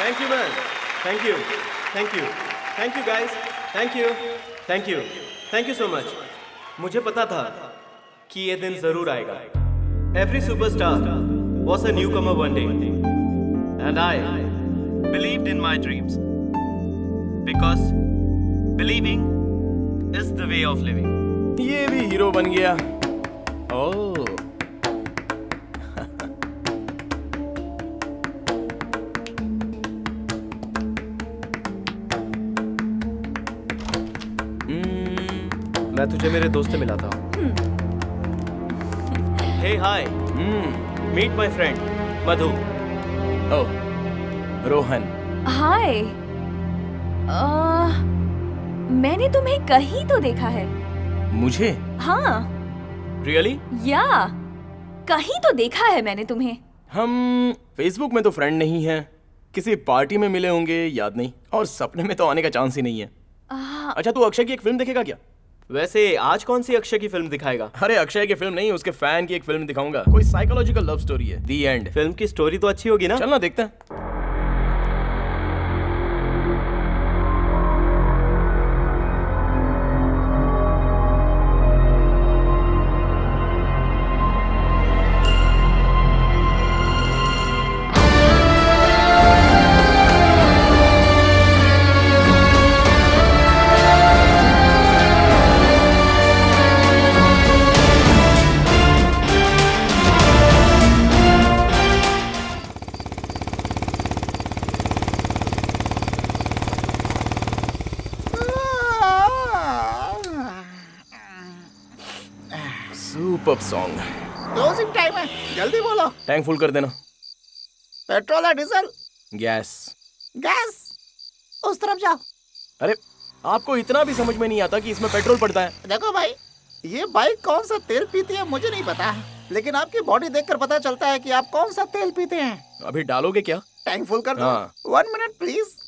Thank you man, thank you, thank you, thank you guys, thank you, thank you, thank you so much. मुझे पता था कि ये दिन जरूर आएगा। Every superstar was a newcomer one day, and I believed in my dreams because believing is the way of living. ये भी हीरो बन गया। ओह मैं तुझे मेरे दोस्त से मिला था। हे हाय, मीट माय फ्रेंड मधु। ओह रोहन। हाय। मैंने तुम्हें कहीं तो देखा है। मुझे? हाँ। रियली? या कहीं तो देखा है मैंने तुम्हें। हम फेसबुक में तो फ्रेंड नहीं हैं, किसी पार्टी में मिले होंगे, याद नहीं, और सपने में तो आने का चांस ही नहीं है। अच्छा तू अक्षय की एक फिल्म देखेगा क्या? वैसे आज कौन सी अक्षय की फिल्म दिखाएगा? अरे अक्षय की फिल्म नहीं, उसके फैन की एक फिल्म दिखाऊंगा। कोई साइकोलॉजिकल लव स्टोरी है, दी एंड। फिल्म की स्टोरी तो अच्छी होगी ना? चलना देखते हैं। Superb song. क्लोजिंग टाइम है, जल्दी बोलो। टैंक फुल कर देना। पेट्रोल है, डीजल, गैस? गैस। उस तरफ जाओ। अरे आपको इतना भी समझ में नहीं आता कि इसमें पेट्रोल पड़ता है? देखो भाई, ये बाइक कौन सा तेल पीती है मुझे नहीं पता, लेकिन आपकी बॉडी देखकर पता चलता है कि आप कौन सा तेल पीते हैं। अभी डालोगे क्या? टैंक फुल कर दो। हाँ। 1 मिनट प्लीज।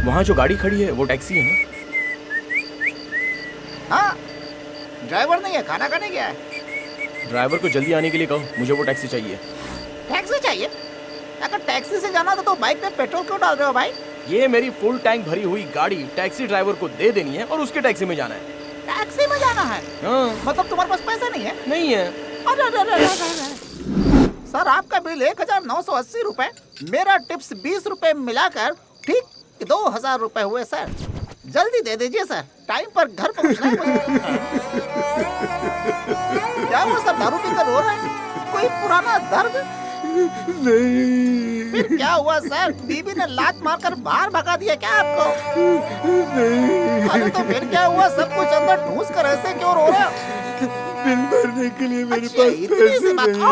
वहाँ जो गाड़ी खड़ी है वो टैक्सी है ना? हाँ, ड्राइवर नहीं है, खाना खाने गया है। ड्राइवर को जल्दी आने के लिए कहो, मुझे वो टैक्सी चाहिए। टैक्सी चाहिए? अगर टैक्सी से जाना तो बाइक में पेट्रोल क्यों डाल रहे हो भाई? ये मेरी फुल टैंक भरी हुई गाड़ी टैक्सी ड्राइवर को दे देनी है और उसके टैक्सी में जाना है। टैक्सी में जाना है? हाँ। मतलब तुम्हारे पास पैसे नहीं है? नहीं है। अरे सर, आपका बिल 1980 रुपए, मेरा टिप्स 20 रुपए मिलाकर ठीक 2000 रुपए हुए सर। जल्दी दे दीजिए सर, टाइम पर घर पहुंचना है मुझे। क्या वो सब दारू पीकर रो रहे हैं? कोई पुराना दर्द? नहीं। फिर क्या हुआ सर? बीबी ने लात मारकर बाहर भगा दिया क्या आपको? नहीं। अरे तो फिर क्या हुआ? सब कुछ अंदर ठूस कर ऐसे क्यों रो रहे हो? बिल भरने के लिए मेरे अच्छा, पास इतनी पैसे सी बात। नहीं है।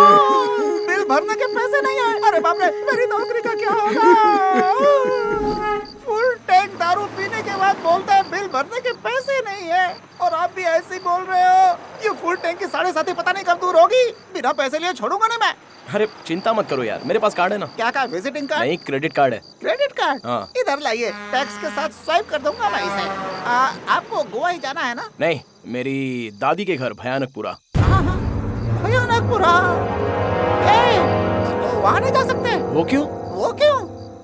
बिल भरने के पैसे नहीं है? अरे बाप रे, मेरी नौकरी का क्या होगा? फुल टैंक दारू पीने के बाद बोलता है बिल भरने के पैसे नहीं है, और आप भी ऐसे ही बोल रहे हो। ये फुल टैंक की 7.5 पता नहीं कब दूर होगी। बिना पैसे लिए छोड़ूंगा नहीं मैं। अरे चिंता मत करो यार, मेरे पास कार्ड है ना। क्या का? Visiting card? नहीं, क्रेडिट कार्ड है। Credit card? हाँ। इधर लाइए, टैक्स के साथ स्वाइप कर दूंगा मैं इसे। आपको गोवा ही जाना है ना? नहीं, मेरी दादी के घर भयानकपुरा। भयानकपुरा? वहाँ नहीं जा सकते? वो क्यों? वो क्यों?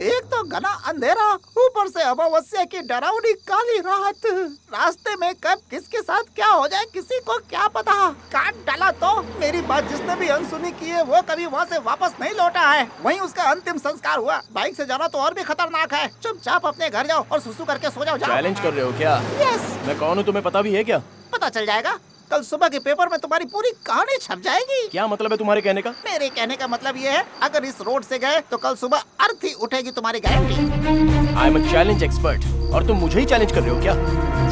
एक तो घना अंधेरा, ऊपर से अमावस्या की डरावनी काली रात। रास्ते में कब किसके साथ क्या हो जाए किसी को क्या पता। काट डाला तो मेरी बात जिसने भी अनसुनी की है वो कभी वहाँ से वापस नहीं लौटा है। वहीं उसका अंतिम संस्कार हुआ। बाइक से जाना तो और भी खतरनाक है। चुपचाप अपने घर जाओ और सुसु करके सो जाओ। चैलेंज कर रहे हो क्या? यस। मैं कौन हूँ तुम्हें पता भी है क्या? पता चल जाएगा, कल सुबह के पेपर में तुम्हारी पूरी कहानी छप जाएगी। क्या मतलब है तुम्हारे कहने का? मेरे कहने का मतलब ये है, अगर इस रोड से गए तो कल सुबह अर्थी उठेगी तुम्हारी guarantee. I am a challenge expert, और तुम मुझे ही चैलेंज कर रहे हो क्या?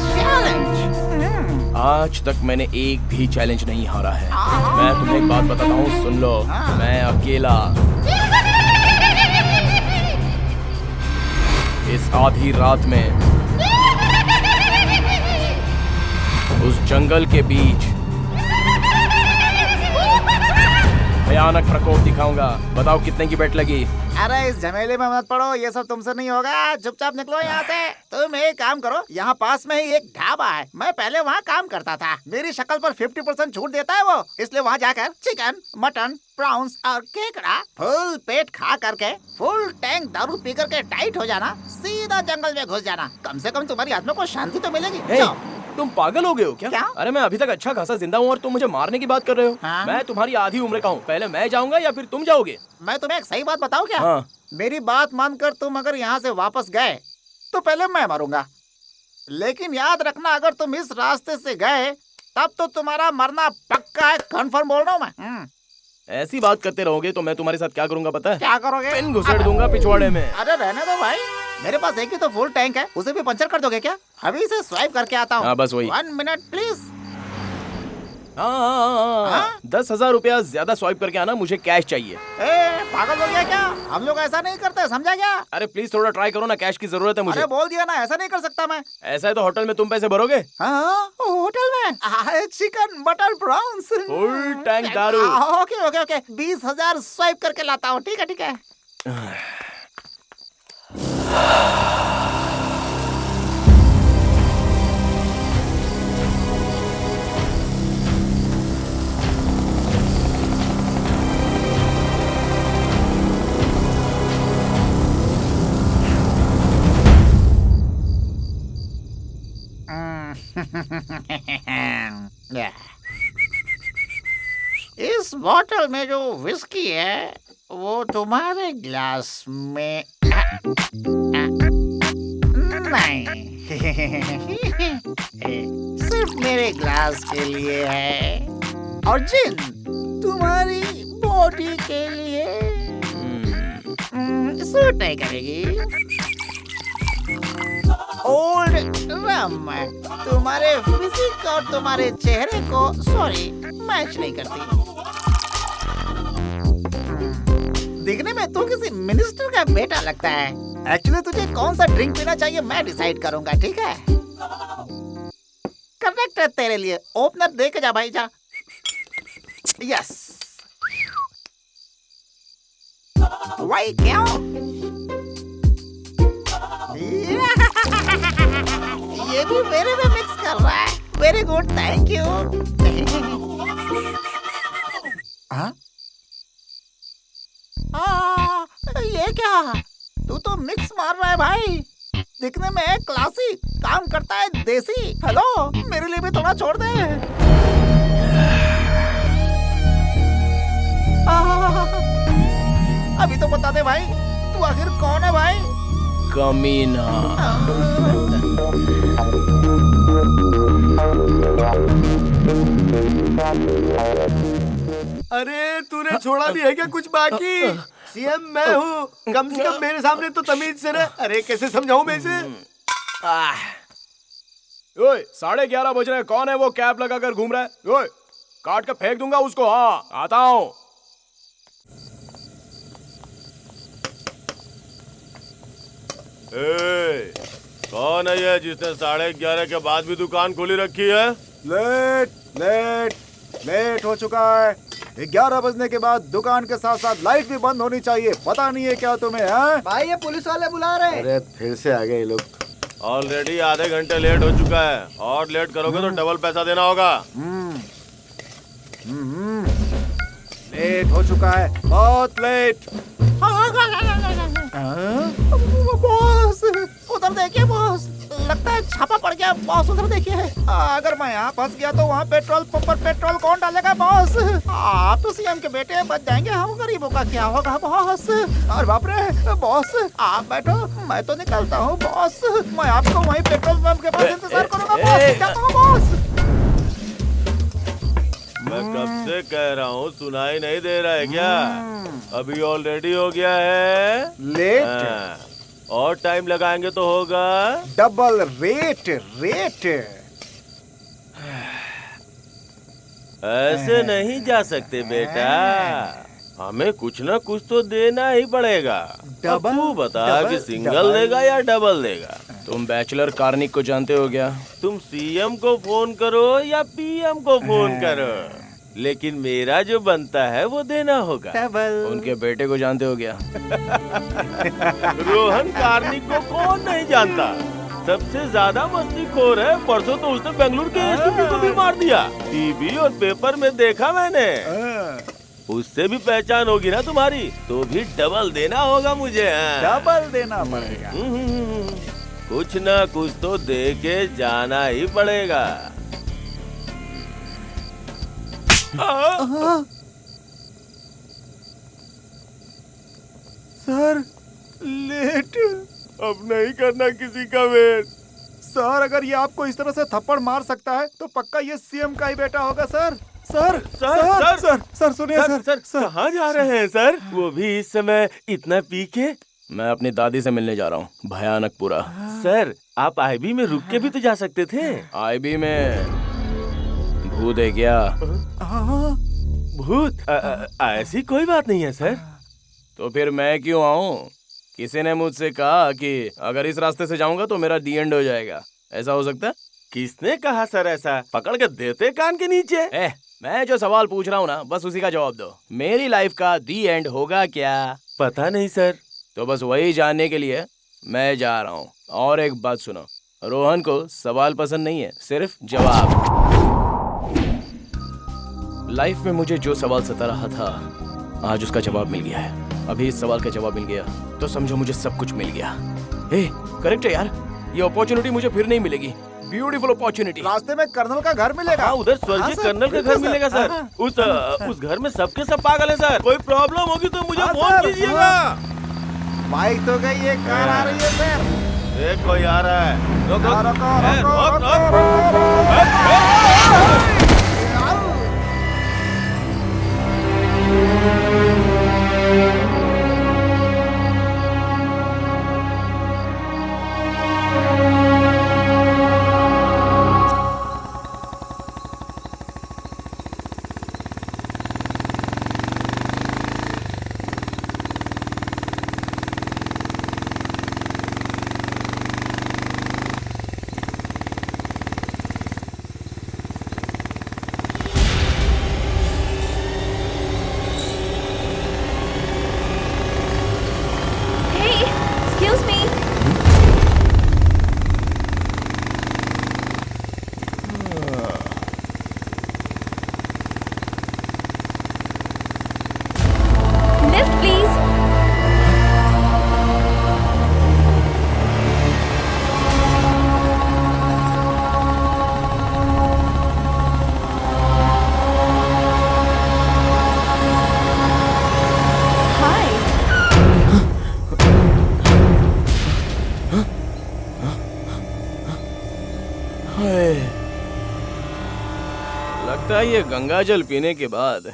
चैलेंज? आज तक मैंने एक भी चैलेंज नहीं हारा है। मैं तुम्हें एक बात बताता हूँ, सुन लो। मैं अकेला इस आधी रात में उस जंगल के बीच भयानक प्रकोप दिखाऊंगा। बताओ कितने की बेट लगी? अरे इस झमेले में मत पड़ो, ये सब तुमसे नहीं होगा। चुपचाप निकलो यहाँ से। तुम एक काम करो, यहाँ पास में ही एक ढाबा है, मैं पहले वहाँ काम करता था। मेरी शक्ल पर 50% छूट देता है वो, इसलिए वहाँ जाकर चिकन, मटन, प्रॉन्स और केकड़ा फुल पेट खा करके फुल टैंक दारू पी करके टाइट हो जाना, सीधा जंगल में घुस जाना। कम से कम तुम्हारी आत्मा को शांति तो मिलेगी। जाओ। तुम पागल हो गए हो क्या? क्या? अरे मैं अभी तक अच्छा खासा जिंदा हूँ और तुम मुझे मारने की बात कर रहे हो? हाँ? मैं तुम्हारी आधी उम्र का हूँ। पहले मैं जाऊंगा या फिर तुम जाओगे? मैं तुम्हें एक सही बात बताऊँ क्या? हाँ। मेरी बात मानकर तुम अगर यहाँ से वापस गए तो पहले मैं मरूंगा, लेकिन याद रखना अगर तुम इस रास्ते से गए तब तो तुम्हारा मरना पक्का है। कंफर्म बोल रहा हूँ मैं। ऐसी बात करते रहोगे तो मैं तुम्हारे साथ क्या करूंगा पता है? क्या करोगे? पिन घुसेड़ दूंगा पिछवाड़े में। अरे रहने दो भाई, मेरे पास एक ही तो फुल टैंक है, उसे भी पंचर कर दोगे क्या? अभी इसे स्वाइप करके आता हूँ। हाँ, बस वही। 1 मिनट प्लीज। हाँ, 10,000 रुपया ज्यादा स्वाइप करके आना, मुझे कैश चाहिए। पागल हो गया क्या? हम लोग ऐसा नहीं करते, समझा क्या? अरे प्लीज थोड़ा ट्राई करो ना, कैश की जरूरत है मुझे। अरे बोल दिया ना, ऐसा नहीं कर सकता मैं। ऐसा है तो होटल में तुम पैसे भरोगे? हाँ, होटल में chicken mutton prawns full tank दारू। ओके ओके ओके, 20,000 स्वाइप करके लाता हूँ। ठीक है ठीक है। इस बोतल में जो विस्की है वो तुम्हारे ग्लास में नहीं, सिर्फ मेरे ग्लास के लिए है, और जिन तुम्हारी बॉडी के लिए सूट नहीं करेगी। ओल्ड रम तुम्हारे फिजिक और तुम्हारे चेहरे को सॉरी मैच नहीं करती। दिखने में तू किसी मिनिस्टर का बेटा लगता है। एक्चुअली तुझे कौन सा ड्रिंक पीना चाहिए मैं डिसाइड करूंगा, ठीक है? करेक्ट है तेरे लिए। ओपनर दे के जा भाई, जा। यस। वही क्यों? ये भी मेरे में मिक्स कर रहा है। Very good, thank you. ये क्या? तू तो मिक्स मार रहा है भाई। दिखने में क्लासिक, काम करता है देसी। हेलो, मेरे लिए भी थोड़ा छोड़ दे। अभी तो बता दे भाई, तू आखिर कौन है भाई? कमीना। अरे तूने छोड़ा भी है क्या कुछ बाकी? सीएम मैं हूँ, कम से कम मेरे सामने तो तमीज से रह। अरे कैसे समझाऊं मैं इसे? ओए 11:30 बज रहे हैं, कौन है वो कैप लगाकर घूम रहा है? ओए काट कर फेंक दूंगा उसको। हाँ आता हूँ। कौन है ये जिसने 11:30 के बाद भी दुकान खोली रखी है? लेट हो चुका है। 11 बजने के बाद दुकान के साथ साथ लाइट भी बंद होनी चाहिए। पता नहीं है क्या तुम्हें? है भाई ये पुलिस वाले बुला रहे हैं। अरे फिर से आ गए ये लोग। ऑलरेडी आधे घंटे लेट हो चुका है, और लेट करोगे तो डबल पैसा देना होगा। लेट हो चुका है, बहुत लेट। बॉस उधर देखिए बॉस, लगता है छापा पड़ गया बॉस। उधर देखिए, अगर मैं यहाँ फंस गया तो वहाँ पेट्रोल पंप पर पेट्रोल कौन डालेगा बॉस? आप तो सीएम के बेटे बच जाएंगे, हम गरीबों का क्या होगा बॉस? और बाप रे बॉस, आप बैठो, मैं तो निकलता हूँ बॉस। मैं आपको वहीं पेट्रोल पंप के पास इंतजार करूंगा बॉस। जाता हूँ बॉस। मैं कब से कह रहा हूँ, सुनाई नहीं दे रहा है क्या? अभी ऑलरेडी हो गया है लेट। और टाइम लगाएंगे तो होगा डबल रेट। ऐसे नहीं जा सकते बेटा, हमें कुछ ना कुछ तो देना ही पड़ेगा। अब तू बता कि सिंगल देगा या डबल देगा? तुम बैचलर कार्निक को जानते हो क्या? तुम सीएम को फोन करो या पीएम को फोन करो? लेकिन मेरा जो बनता है वो देना होगा। डबल। उनके बेटे को जानते हो क्या? रोहन कार्निक को कौन नहीं जानता, सबसे ज्यादा मस्तीखोर है। परसों तो उसने बेंगलुरु के एसपी को भी मार दिया। टीवी और पेपर में देखा मैंने। उससे भी पहचान होगी ना तुम्हारी, तो भी डबल देना होगा मुझे। डबल देना पड़ेगा। कुछ ना कुछ तो दे के जाना ही पड़ेगा। Sir late. अब नहीं करना किसी का वेट। सर अगर ये आपको इस तरह से थप्पड़ मार सकता है तो पक्का ये सीएम का ही बेटा होगा सर। सर सर, सर सुनिए सर। कहाँ जा रहे हैं सर? वो भी इस समय इतना पी के? मैं अपनी दादी से मिलने जा रहा हूँ, भयानकपुरा। सर आप आईबी में रुक के भी तो जा सकते थे। आईबी में भूत है क्या? भूत? ऐसी कोई बात नहीं है सर। तो फिर मैं क्यों आऊँ? किसी ने मुझसे कहा कि अगर इस रास्ते से जाऊंगा तो मेरा दी एंड हो जाएगा। ऐसा हो सकता है? किसने कहा सर ऐसा? पकड़ के देते कान के नीचे। मैं जो सवाल पूछ रहा हूँ ना, बस उसी का जवाब दो। मेरी लाइफ का दी एंड होगा क्या? पता नहीं सर। तो बस वही जानने के लिए मैं जा रहा हूँ। और एक बात सुनो, रोहन को सवाल पसंद नहीं है, सिर्फ जवाब। लाइफ में मुझे जो सवाल सता रहा था, आज उसका जवाब मिल गया है। अभी इस सवाल का जवाब मिल गया तो समझो मुझे सब कुछ मिल गया। करेक्ट है यार, ये अपॉर्चुनिटी मुझे फिर नहीं मिलेगी। Beautiful opportunity. रास्ते में कर्नल का घर मिलेगा। हाँ, उधर स्वर्गीय कर्नल का घर मिलेगा सर। उस घर में सबके सब पागल है सर। कोई प्रॉब्लम होगी तो मुझे फोन कीजिएगा। बाइक तो गई, ये कार आ रही है सर। एक कोई आ रहा है। रोको रोको, लगता है ये गंगा जल पीने के बाद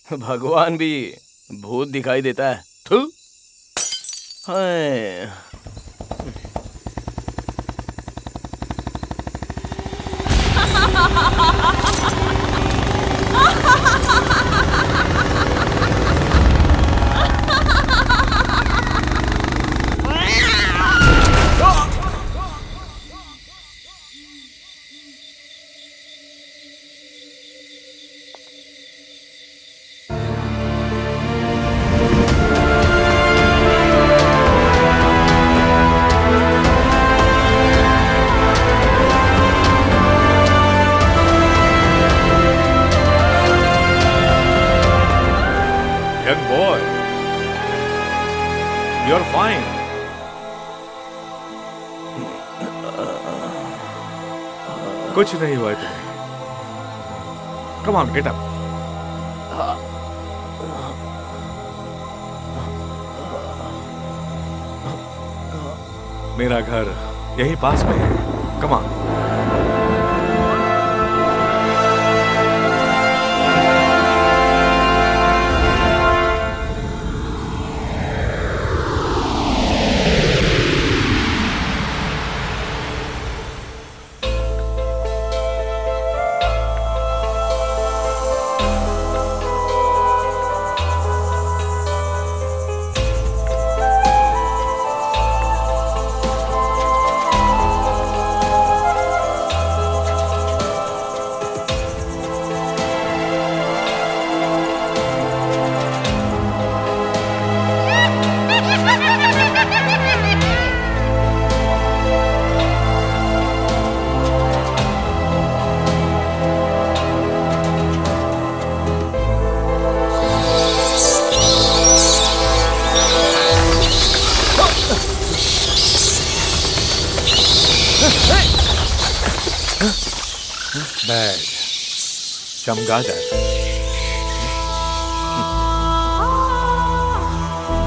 भगवान भी भूत दिखाई देता है। थू। हाय। Young boy, you're fine. कुछ नहीं हुआ है तुम्हें। Come on, get up. मेरा घर यहीं पास में है। Come on. बैड, चमगादड़।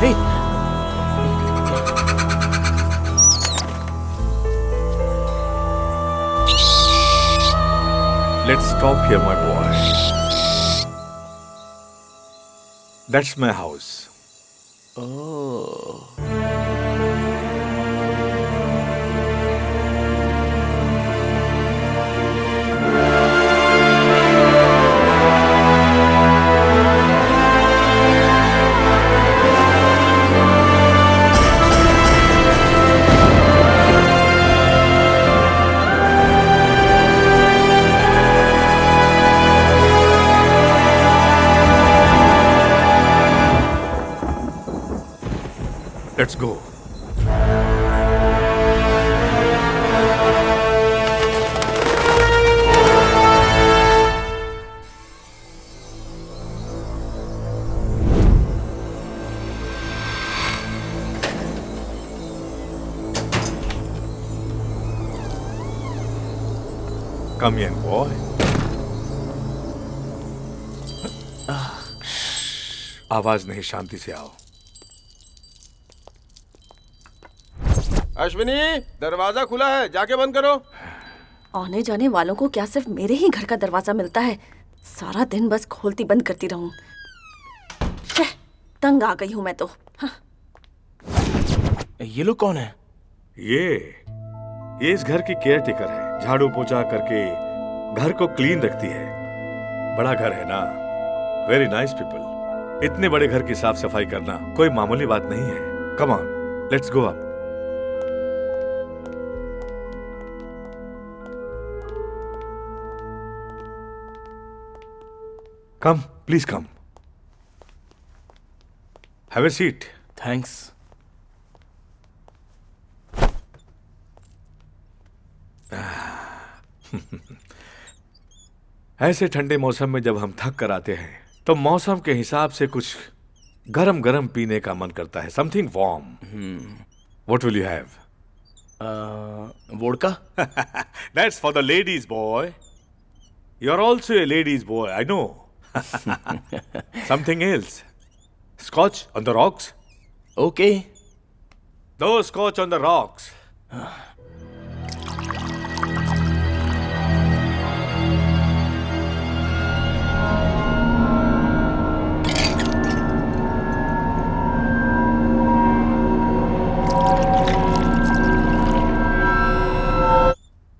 हे, Let's stop here, my boy. That's my house. oh. Let's go. Come in, boy. आवाज नहीं, शांति से आओ। अश्विनी, दरवाजा खुला है, जाके बंद करो। आने जाने वालों को क्या सिर्फ मेरे ही घर का दरवाजा मिलता है? सारा दिन बस खोलती बंद करती रहूं। तंग आ गई हूं मैं तो। हाँ। ये लोग कौन है? ये इस घर की केयर टेकर है। झाड़ू पोछा करके घर को क्लीन रखती है। बड़ा घर है ना, वेरी नाइस पीपल। इतने बड़े घर की साफ सफाई करना कोई मामूली बात नहीं है। Come on, let's go up. Come, please come. Have a seat. Thanks. ऐसे ठंडे मौसम में जब हम थक कर आते हैं तो मौसम के हिसाब से कुछ गरम गरम पीने का मन करता है। Something warm. What will you have? Vodka? That's for the ladies, boy. You're also a ladies' boy, I know. Something else. Scotch on the rocks? Okay. No scotch on the rocks.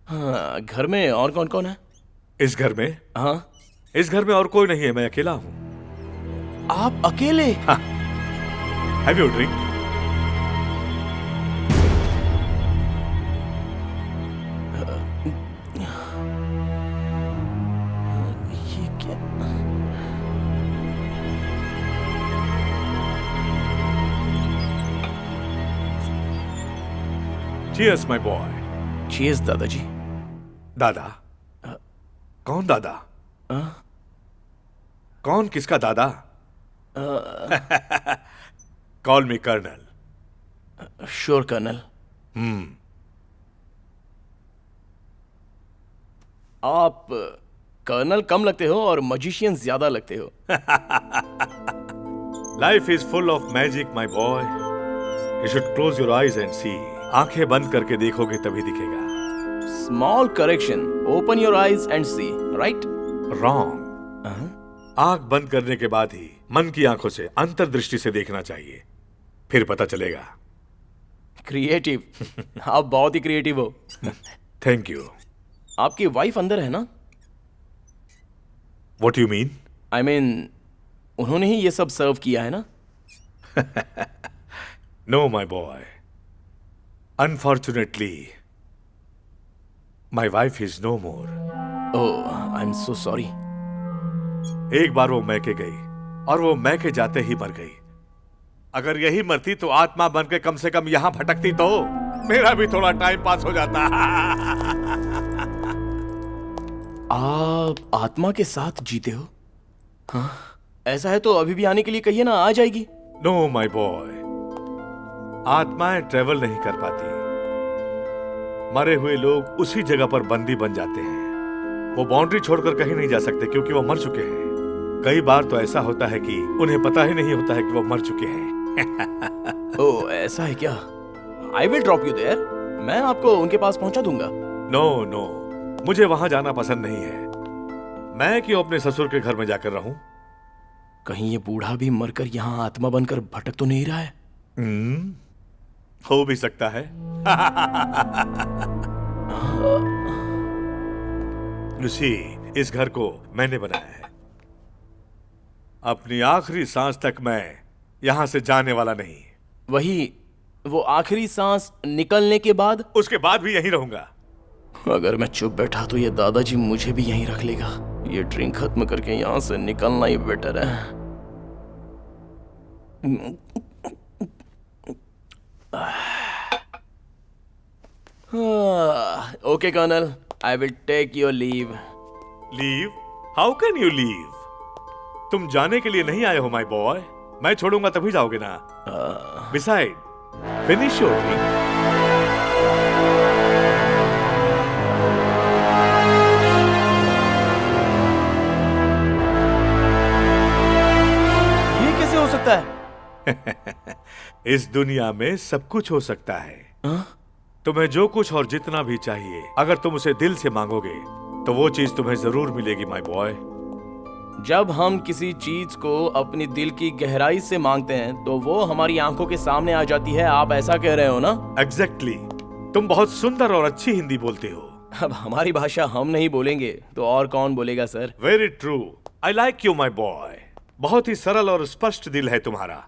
हाँ, घर में और कौन कौन है? इस घर में? हाँ। इस घर में और कोई नहीं है, मैं अकेला हूं। आप अकेले? Have you a drink? ये क्या? Cheers, my boy. चीज दादाजी। दादा? कौन दादा? कौन किसका दादा? Call me colonel. Sure colonel. आप कर्नल कम लगते हो और मजिशियन ज्यादा लगते हो। Life is full of magic my boy. You should close your eyes and see. आंखें बंद करके देखोगे तभी दिखेगा। Small correction, open your eyes and see, right? Wrong. आंख बंद करने के बाद ही मन की आंखों से अंतर्दृष्टि से देखना चाहिए, फिर पता चलेगा। क्रिएटिव। आप बहुत ही क्रिएटिव हो। Thank you. आपकी वाइफ अंदर है ना? What you mean? I mean उन्होंने ही ये सब सर्व किया है ना? No my boy, unfortunately my wife is no more. Oh, I am so sorry. एक बार वो मैके गई और वो मैके जाते ही मर गई। अगर यही मरती तो आत्मा बन के कम से कम यहां भटकती तो मेरा भी थोड़ा टाइम पास हो जाता। आप आत्मा के साथ जीते हो? हाँ, ऐसा है तो अभी भी आने के लिए कहिए ना, आ जाएगी। नो माई बॉय, आत्माएं ट्रेवल नहीं कर पाती। मरे हुए लोग उसी जगह पर बंदी बन जाते हैं। वो बाउंड्री छोड़कर कहीं नहीं जा सकते क्योंकि वो मर चुके हैं। कई बार तो ऐसा होता है कि उन्हें पता ही नहीं होता है कि वो मर चुके हैं। ओह, ऐसा है क्या? I will drop you there. मैं आपको उनके पास पहुंचा दूंगा। नो नो, मुझे वहां जाना पसंद नहीं है। मैं क्यों अपने ससुर के घर में जाकर रहूं? कहीं ये बूढ़ा भी मरकर यहाँ आत्मा बनकर भटक तो नहीं रहा है? हो भी सकता है। लूसी, इस घर को मैंने बनाया है। अपनी आखिरी सांस तक मैं यहां से जाने वाला नहीं। वही वो आखिरी सांस निकलने के बाद? उसके बाद भी यहीं रहूंगा। अगर मैं चुप बैठा तो ये दादाजी मुझे भी यहीं रख लेगा। ये ड्रिंक खत्म करके यहाँ से निकलना ही बेटर है। Okay colonel, I will take your leave. Leave? How can you leave? तुम जाने के लिए नहीं आए हो माय बॉय। मैं छोड़ूंगा तभी जाओगे ना। Beside, finish your drink. ये कैसे हो सकता है? इस दुनिया में सब कुछ हो सकता है। तुम्हें जो कुछ और जितना भी चाहिए, अगर तुम उसे दिल से मांगोगे तो वो चीज तुम्हें जरूर मिलेगी माय बॉय। जब हम किसी चीज को अपनी दिल की गहराई से मांगते हैं तो वो हमारी आंखों के सामने आ जाती है। आप ऐसा कह रहे हो ना? एग्जैक्टली। तुम बहुत सुंदर और अच्छी हिंदी बोलते हो। अब हमारी भाषा हम नहीं बोलेंगे तो और कौन बोलेगा sir? Very true. I like you my boy. बहुत ही सरल और स्पष्ट दिल है तुम्हारा।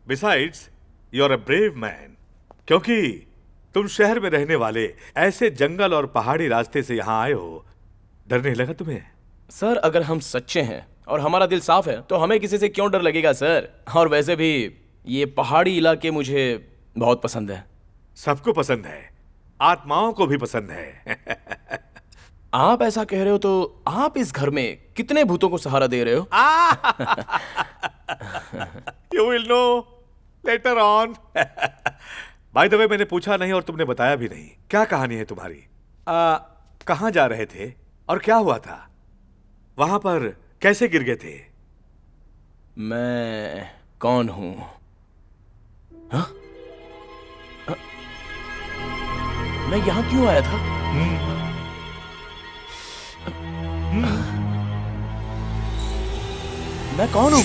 Besides, you are a brave man. क्योंकि तुम शहर में रहने वाले ऐसे जंगल और पहाड़ी रास्ते से यहाँ आए हो। डर नहीं लगा तुम्हें? सर, अगर हम सच्चे हैं और हमारा दिल साफ है तो हमें किसी से क्यों डर लगेगा सर? और वैसे भी ये पहाड़ी इलाके मुझे बहुत पसंद है। सबको पसंद है, आत्माओं को भी पसंद है। आप ऐसा कह रहे हो तो आप इस घर में कितने भूतों को सहारा दे रहे हो? You will know later on. By the way, मैंने पूछा नहीं और तुमने बताया भी नहीं। क्या कहानी है तुम्हारी? कहाँ जा रहे थे और क्या हुआ था? वहां पर कैसे गिर गए थे? मैं कौन हूं? हाँ? मैं यहां क्यों आया था? मैं कौन हूं?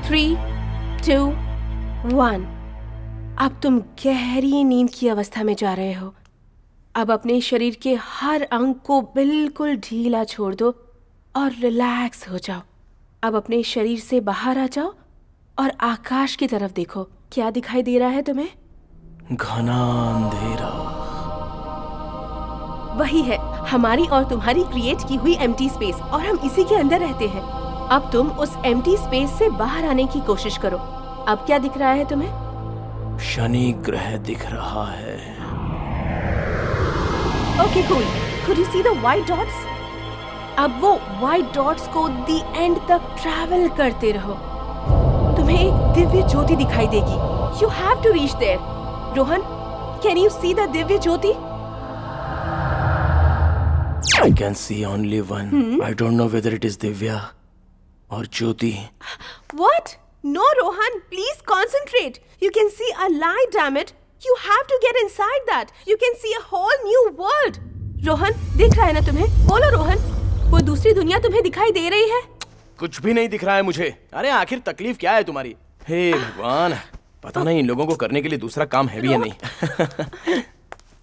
थ्री, 2, 1। अब तुम गहरी नींद की अवस्था में जा रहे हो। अब अपने शरीर के हर अंग को बिल्कुल ढीला छोड़ दो और रिलैक्स हो जाओ। अब अपने शरीर से बाहर आ जाओ और आकाश की तरफ देखो। क्या दिखाई दे रहा है तुम्हें? घना अंधेरा। वही है हमारी और तुम्हारी क्रिएट की हुई एम्प्टी स्पेस, और हम इसी के अंदर रहते हैं। अब तुम उस एम्प्टी स्पेस से बाहर आने की कोशिश करो। अब क्या दिख रहा है तुम्हें? शनि ग्रह दिख रहा है। Okay cool. Could you see the white dots? अब वो व्हाइट डॉट्स को दी एंड तक ट्रैवल करते रहो। तुम्हें एक दिव्य ज्योति दिखाई देगी। You have to reach there. Rohan, can you see the दिव्य ज्योति? I can see only one. I don't know whether it is Divya or Jyoti. What? No, Rohan. Please concentrate. You can see a light, damn it. You have to get inside that. You can see a whole new world. Rohan, दिख रहा है ना तुम्हें? बोलो रोहन, वो दूसरी दुनिया तुम्हें दिखाई दे रही है? कुछ भी नहीं दिख रहा है मुझे। अरे आखिर तकलीफ क्या है तुम्हारी? हे भगवान, पता नहीं इन लोगों को करने के लिए दूसरा काम है भी या नहीं।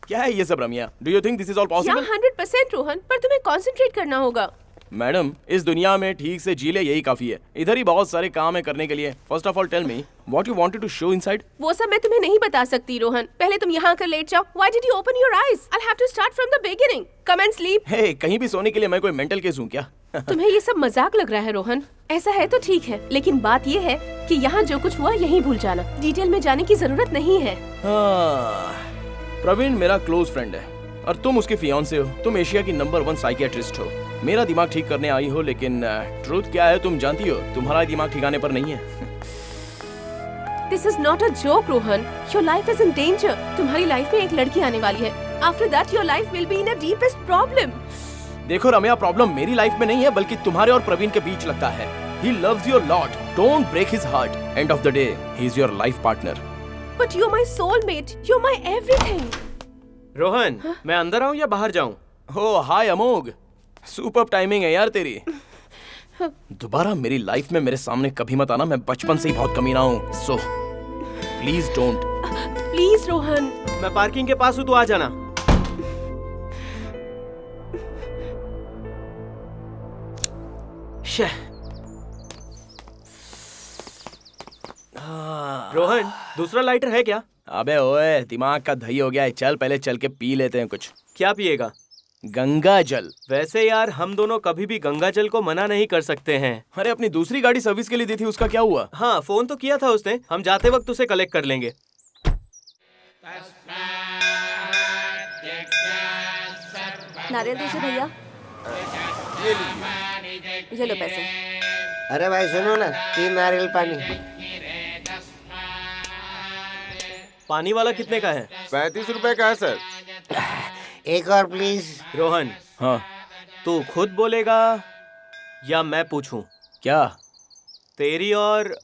क्या है ये सब Ramiya? Do you think this is all possible? 100% Rohan, पर तुम्हें कंसंट्रेट करना होगा। मैडम, इस दुनिया में ठीक से जी ले यही काफी है। इधर ही बहुत सारे काम है करने के लिए। First of all tell me what you wanted to show inside. वो सब मैं तुम्हें नहीं बता सकती रोहन। पहले तुम यहाँ आकर लेट जाओ। Why did you open your eyes? I'll have to start from the beginning. Come and sleep. हे, कहीं भी सोने के लिए मैं कोई मेंटल केस हूँ क्या? तुम्हें ये सब मजाक लग रहा है रोहन? ऐसा है तो ठीक है, लेकिन बात ये है कि यहाँ जो कुछ हुआ यहीं भूल जाना। डिटेल में जाने की जरूरत नहीं है। प्रवीण मेरा क्लोज फ्रेंड है और तुम उसके फियांसे हो। तुम एशिया की नंबर 1 साइकियाट्रिस्ट हो। मेरा दिमाग ठीक करने आई हो, लेकिन ट्रूथ क्या है तुम जानती हो। तुम्हारा दिमाग ठिकाने पर नहीं है। This is not a joke Rohan, your life is in danger. तुम्हारी लाइफ में एक लड़की आने वाली है। After that your life will be in a deepest problem. देखो रम्या, प्रॉब्लम मेरी लाइफ में नहीं है बल्कि तुम्हारे और प्रवीण के बीच लगता है। He loves you a lot. Don't break his heart. End of the day, he's your life partner. But you're my soulmate. You're my everything. Rohan, मैं अंदर आऊं या बाहर जाऊं? Oh, hi अमोघ। सुपर टाइमिंग है यार तेरी। दोबारा मेरी लाइफ में मेरे सामने कभी मत आना, मैं बचपन से ही बहुत कमीना हूँ। So, please don't. Please Rohan. मैं पार्किंग के पास हूं, तू आ जाना। रोहन, दूसरा लाइटर है क्या? अबे ओए, दिमाग का दही हो गया है। चल पहले चल के पी लेते हैं कुछ। क्या पिएगा? गंगा जल। वैसे यार, हम दोनों कभी भी गंगा जल को मना नहीं कर सकते हैं। अरे अपनी दूसरी गाड़ी सर्विस के लिए दी थी, उसका क्या हुआ? हाँ, फोन तो किया था उसने। हम जाते वक्त उसे कलेक्ट कर लेंगे। नारियल दीजिए भैया। ये लो पैसे। अरे भाई सुनो ना, 3 नारियल पानी। पानी वाला कितने का है? 35 रुपए का है सर। एक और प्लीज। रोहन, हाँ तू खुद बोलेगा या मैं पूछूं? क्या? तेरी और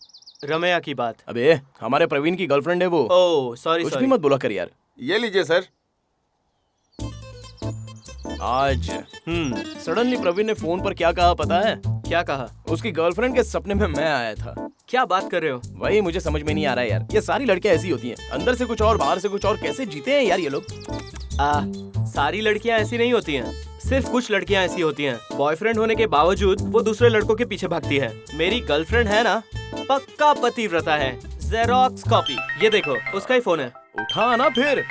रमया की बात। अबे हमारे प्रवीण की गर्लफ्रेंड है वो। ओह सॉरी कुछ भी सॉरी। मत बोला कर यार। ये लीजिए सर। आज सडनली प्रवीण ने फोन पर क्या कहा पता है? क्या कहा? उसकी गर्लफ्रेंड के सपने में मैं आया था। क्या बात कर रहे हो? वही मुझे समझ में नहीं आ रहा है यार। ये सारी लड़कियां ऐसी होती हैं, अंदर से कुछ और बाहर से कुछ और। कैसे जीते हैं यार ये लोग? सारी लड़कियां ऐसी नहीं होती हैं। सिर्फ कुछ लड़कियां ऐसी होती हैं, बॉयफ्रेंड होने के बावजूद वो दूसरे लड़कों के पीछे भागती है। मेरी गर्लफ्रेंड है ना, पक्का पतिव्रता है, जेरोक्स कॉपी। ये देखो, उसका ही फोन है। उठा ना फिर।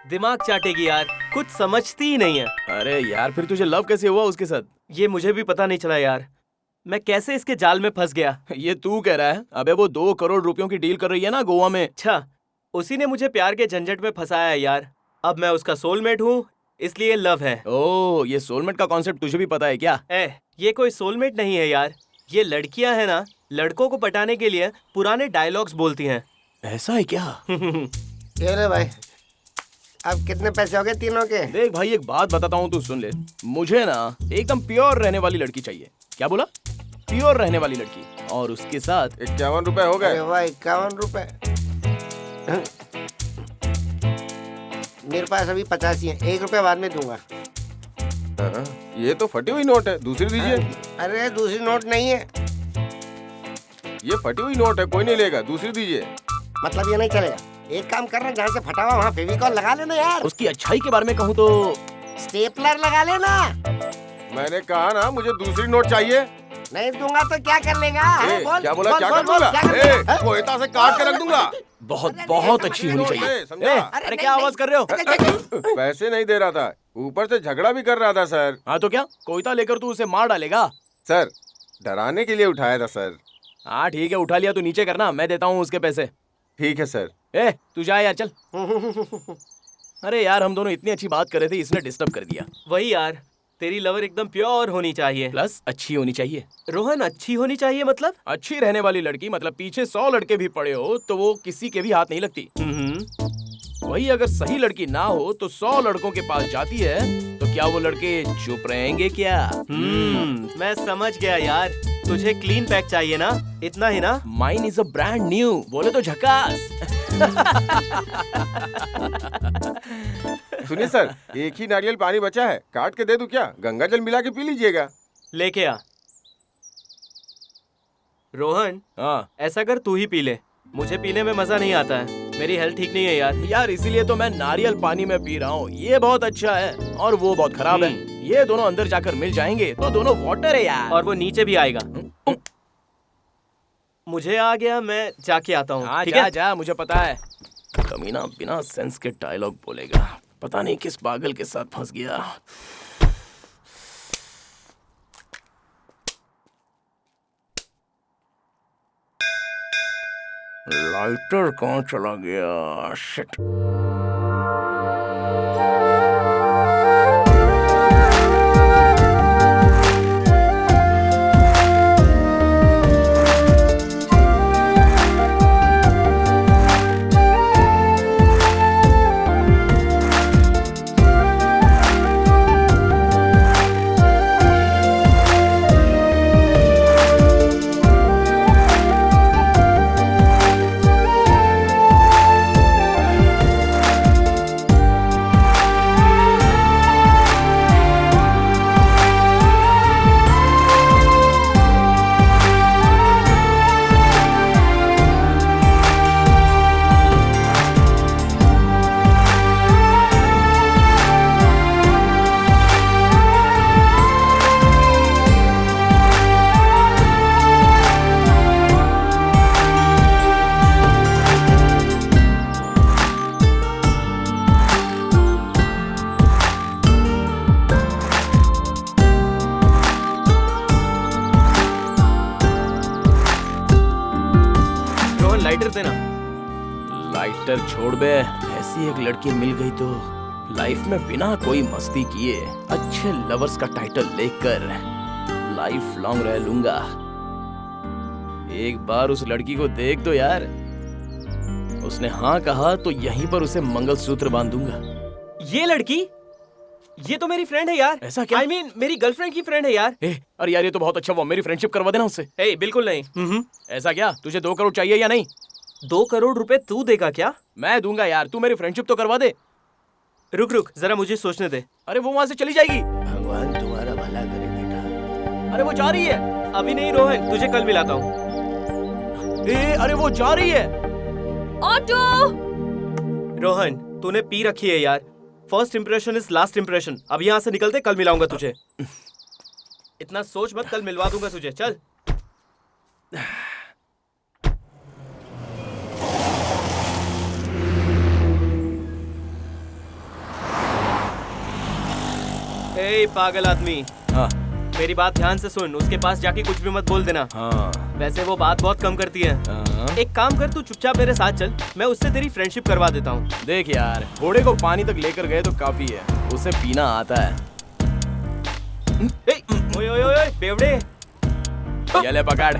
दिमाग चाटेगी यार, कुछ समझती ही नहीं है। अरे यार, फिर तुझे लव कैसे हुआ उसके साथ? ये मुझे भी पता नहीं चला यार, मैं कैसे इसके जाल में फंस गया। ये तू कह रहा है? अबे वो 2 करोड़ रुपयों की डील कर रही है ना गोवा में। अच्छा, उसी ने मुझे प्यार के झंझट में फंसाया है यार। अब मैं उसका सोलमेट हूँ, इसलिए लव है। ओह, ये सोलमेट का कॉन्सेप्ट तुझे भी पता है क्या? ये कोई सोलमेट नहीं है यार। ये लड़कियां है ना, लड़कों को पटाने के लिए पुराने डायलॉग्स बोलती हैं। ऐसा है क्या? ये ले भाई, अब कितने पैसे हो गए तीनों के? देख भाई, एक बात बताता हूँ, तू सुन ले। मुझे ना एकदम प्योर रहने वाली लड़की चाहिए। क्या बोला? प्योर रहने वाली लड़की, और उसके साथ 51 रुपए हो गए। अरे भाई, 51 रुपए। मेरे पास अभी 85 है, 1 रुपया बाद में दूंगा। ये तो फटी हुई नोट है, दूसरी दीजिए। अरे दूसरी नोट नहीं है। ये फटी हुई नोट है, कोई नहीं लेगा, दूसरी दीजिए। मतलब ये नहीं चलेगा। एक काम करना, जहाँ से फटा हुआ वहाँ फेविकॉल लगा लेना यार। उसकी अच्छाई के बारे में कहूँ तो स्टेपलर लगा लेना। मैंने कहा ना, मुझे दूसरी नोट चाहिए। नहीं दूंगा तो क्या कर लेगा? बोल, क्या बोला? बोल, क्या बोल, कर दूंगा? क्या कर लेगा? कोयता से काट के रख दूंगा। बहुत अच्छी होनी चाहिए। समझा? अरे क्या आवाज कर रहे हो? पैसे नहीं दे रहा था, ऊपर से झगड़ा भी कर रहा था सर। हाँ तो क्या, कोयता लेकर तू उसे मार डालेगा? सर, डराने के लिए उठाया था सर। हाँ ठीक है, उठा लिया तो नीचे करना, मैं देता हूँ उसके पैसे। ठीक है सर। तू जा यार, चल। अरे यार, हम दोनों इतनी अच्छी बात कर रहे थे, इसने डिस्टर्ब कर दिया। वही यार, तेरी लवर एकदम प्योर होनी चाहिए, प्लस अच्छी होनी चाहिए। रोहन, अच्छी होनी चाहिए मतलब? अच्छी रहने वाली लड़की मतलब पीछे 100 लड़के भी पड़े हो तो वो किसी के भी हाथ नहीं लगती। वही अगर सही लड़की ना हो तो 100 लड़कों के पास जाती है, तो क्या वो लड़के चुप रहेंगे क्या? मैं समझ गया यार, तुझे क्लीन पैक चाहिए ना, इतना ही ना? Mine is a brand new, बोले तो झकास। सुनिए सर, एक ही नारियल पानी बचा है, काट के दे दूं क्या? गंगा जल मिला के पी लीजिएगा। लेके आ। रोहन, हाँ ऐसा कर, तू ही पी ले, मुझे पीने में मजा नहीं आता है, मेरी हेल्थ ठीक नहीं है यार। यार इसीलिए तो मैं नारियल पानी में पी रहा हूँ। ये बहुत अच्छा है और वो बहुत खराब है। ये दोनों अंदर जाकर मिल जाएंगे तो दोनों वाटर है यार। और वो नीचे भी आएगा। मुझे आ गया, मैं जाके आता हूँ। हाँ ठीक जा है? जा, मुझे पता है। कमीना बिना सेंस के डायलॉग बोलेगा, पता नहीं किस पागल के साथ फंस गया। लाइटर कहाँ चला गया? शिट। लाइटर छोड़ बे, ऐसी एक लड़की मिल गई तो लाइफ में बिना कोई मस्ती किए अच्छे लवर्स का टाइटल लेकर लाइफ लॉन्ग रह लूंगा। एक बार उस लड़की को देख दो यार, उसने हाँ कहा तो यहीं पर उसे मंगलसूत्र बांध दूंगा। ये लड़की, ये तो मेरी फ्रेंड है यार। ऐसा क्या? I mean, मेरी गर्लफ्रेंड की फ्रेंड है यार। अरे यार ये तो बहुत अच्छा हुआ, मेरी फ्रेंडशिप करवा देना उससे। बिल्कुल नहीं। ऐसा क्या, तुझे 2 करोड़ चाहिए या नहीं? 2 करोड़ रुपए तू देगा क्या? मैं दूंगा यार, तू मेरी फ्रेंडशिप तो करवा दे। रुक जरा मुझे सोचने दे। अरे वो वहाँ से चली जाएगी। भगवान तुम्हारा भला करे बेटा। अरे वो जा रही है। अभी नहीं रोहन, तुझे कल मिलाता हूँ। अरे वो जा रही है। ऑटो! रोहन, तूने पी रखी है यार। First impression is last impression. अब यहाँ से निकलते, कल मिलाऊंगा तुझे। इतना सोच मत, कल मिलवा दूंगा तुझे। चल। पागल आदमी। हाँ। मेरी बात ध्यान से सुन, उसके पास जाके कुछ भी मत बोल देना। हाँ। वैसे वो बात बहुत कम करती है। हाँ। एक काम कर, तू चुपचाप मेरे साथ चल, मैं उससे तेरी फ्रेंडशिप करवा देता हूँ। देख यार, घोड़े को पानी तक लेकर गए तो काफी है, उसे पीना आता है। ओए ओए ओए बेवड़े। ये ले पकड़।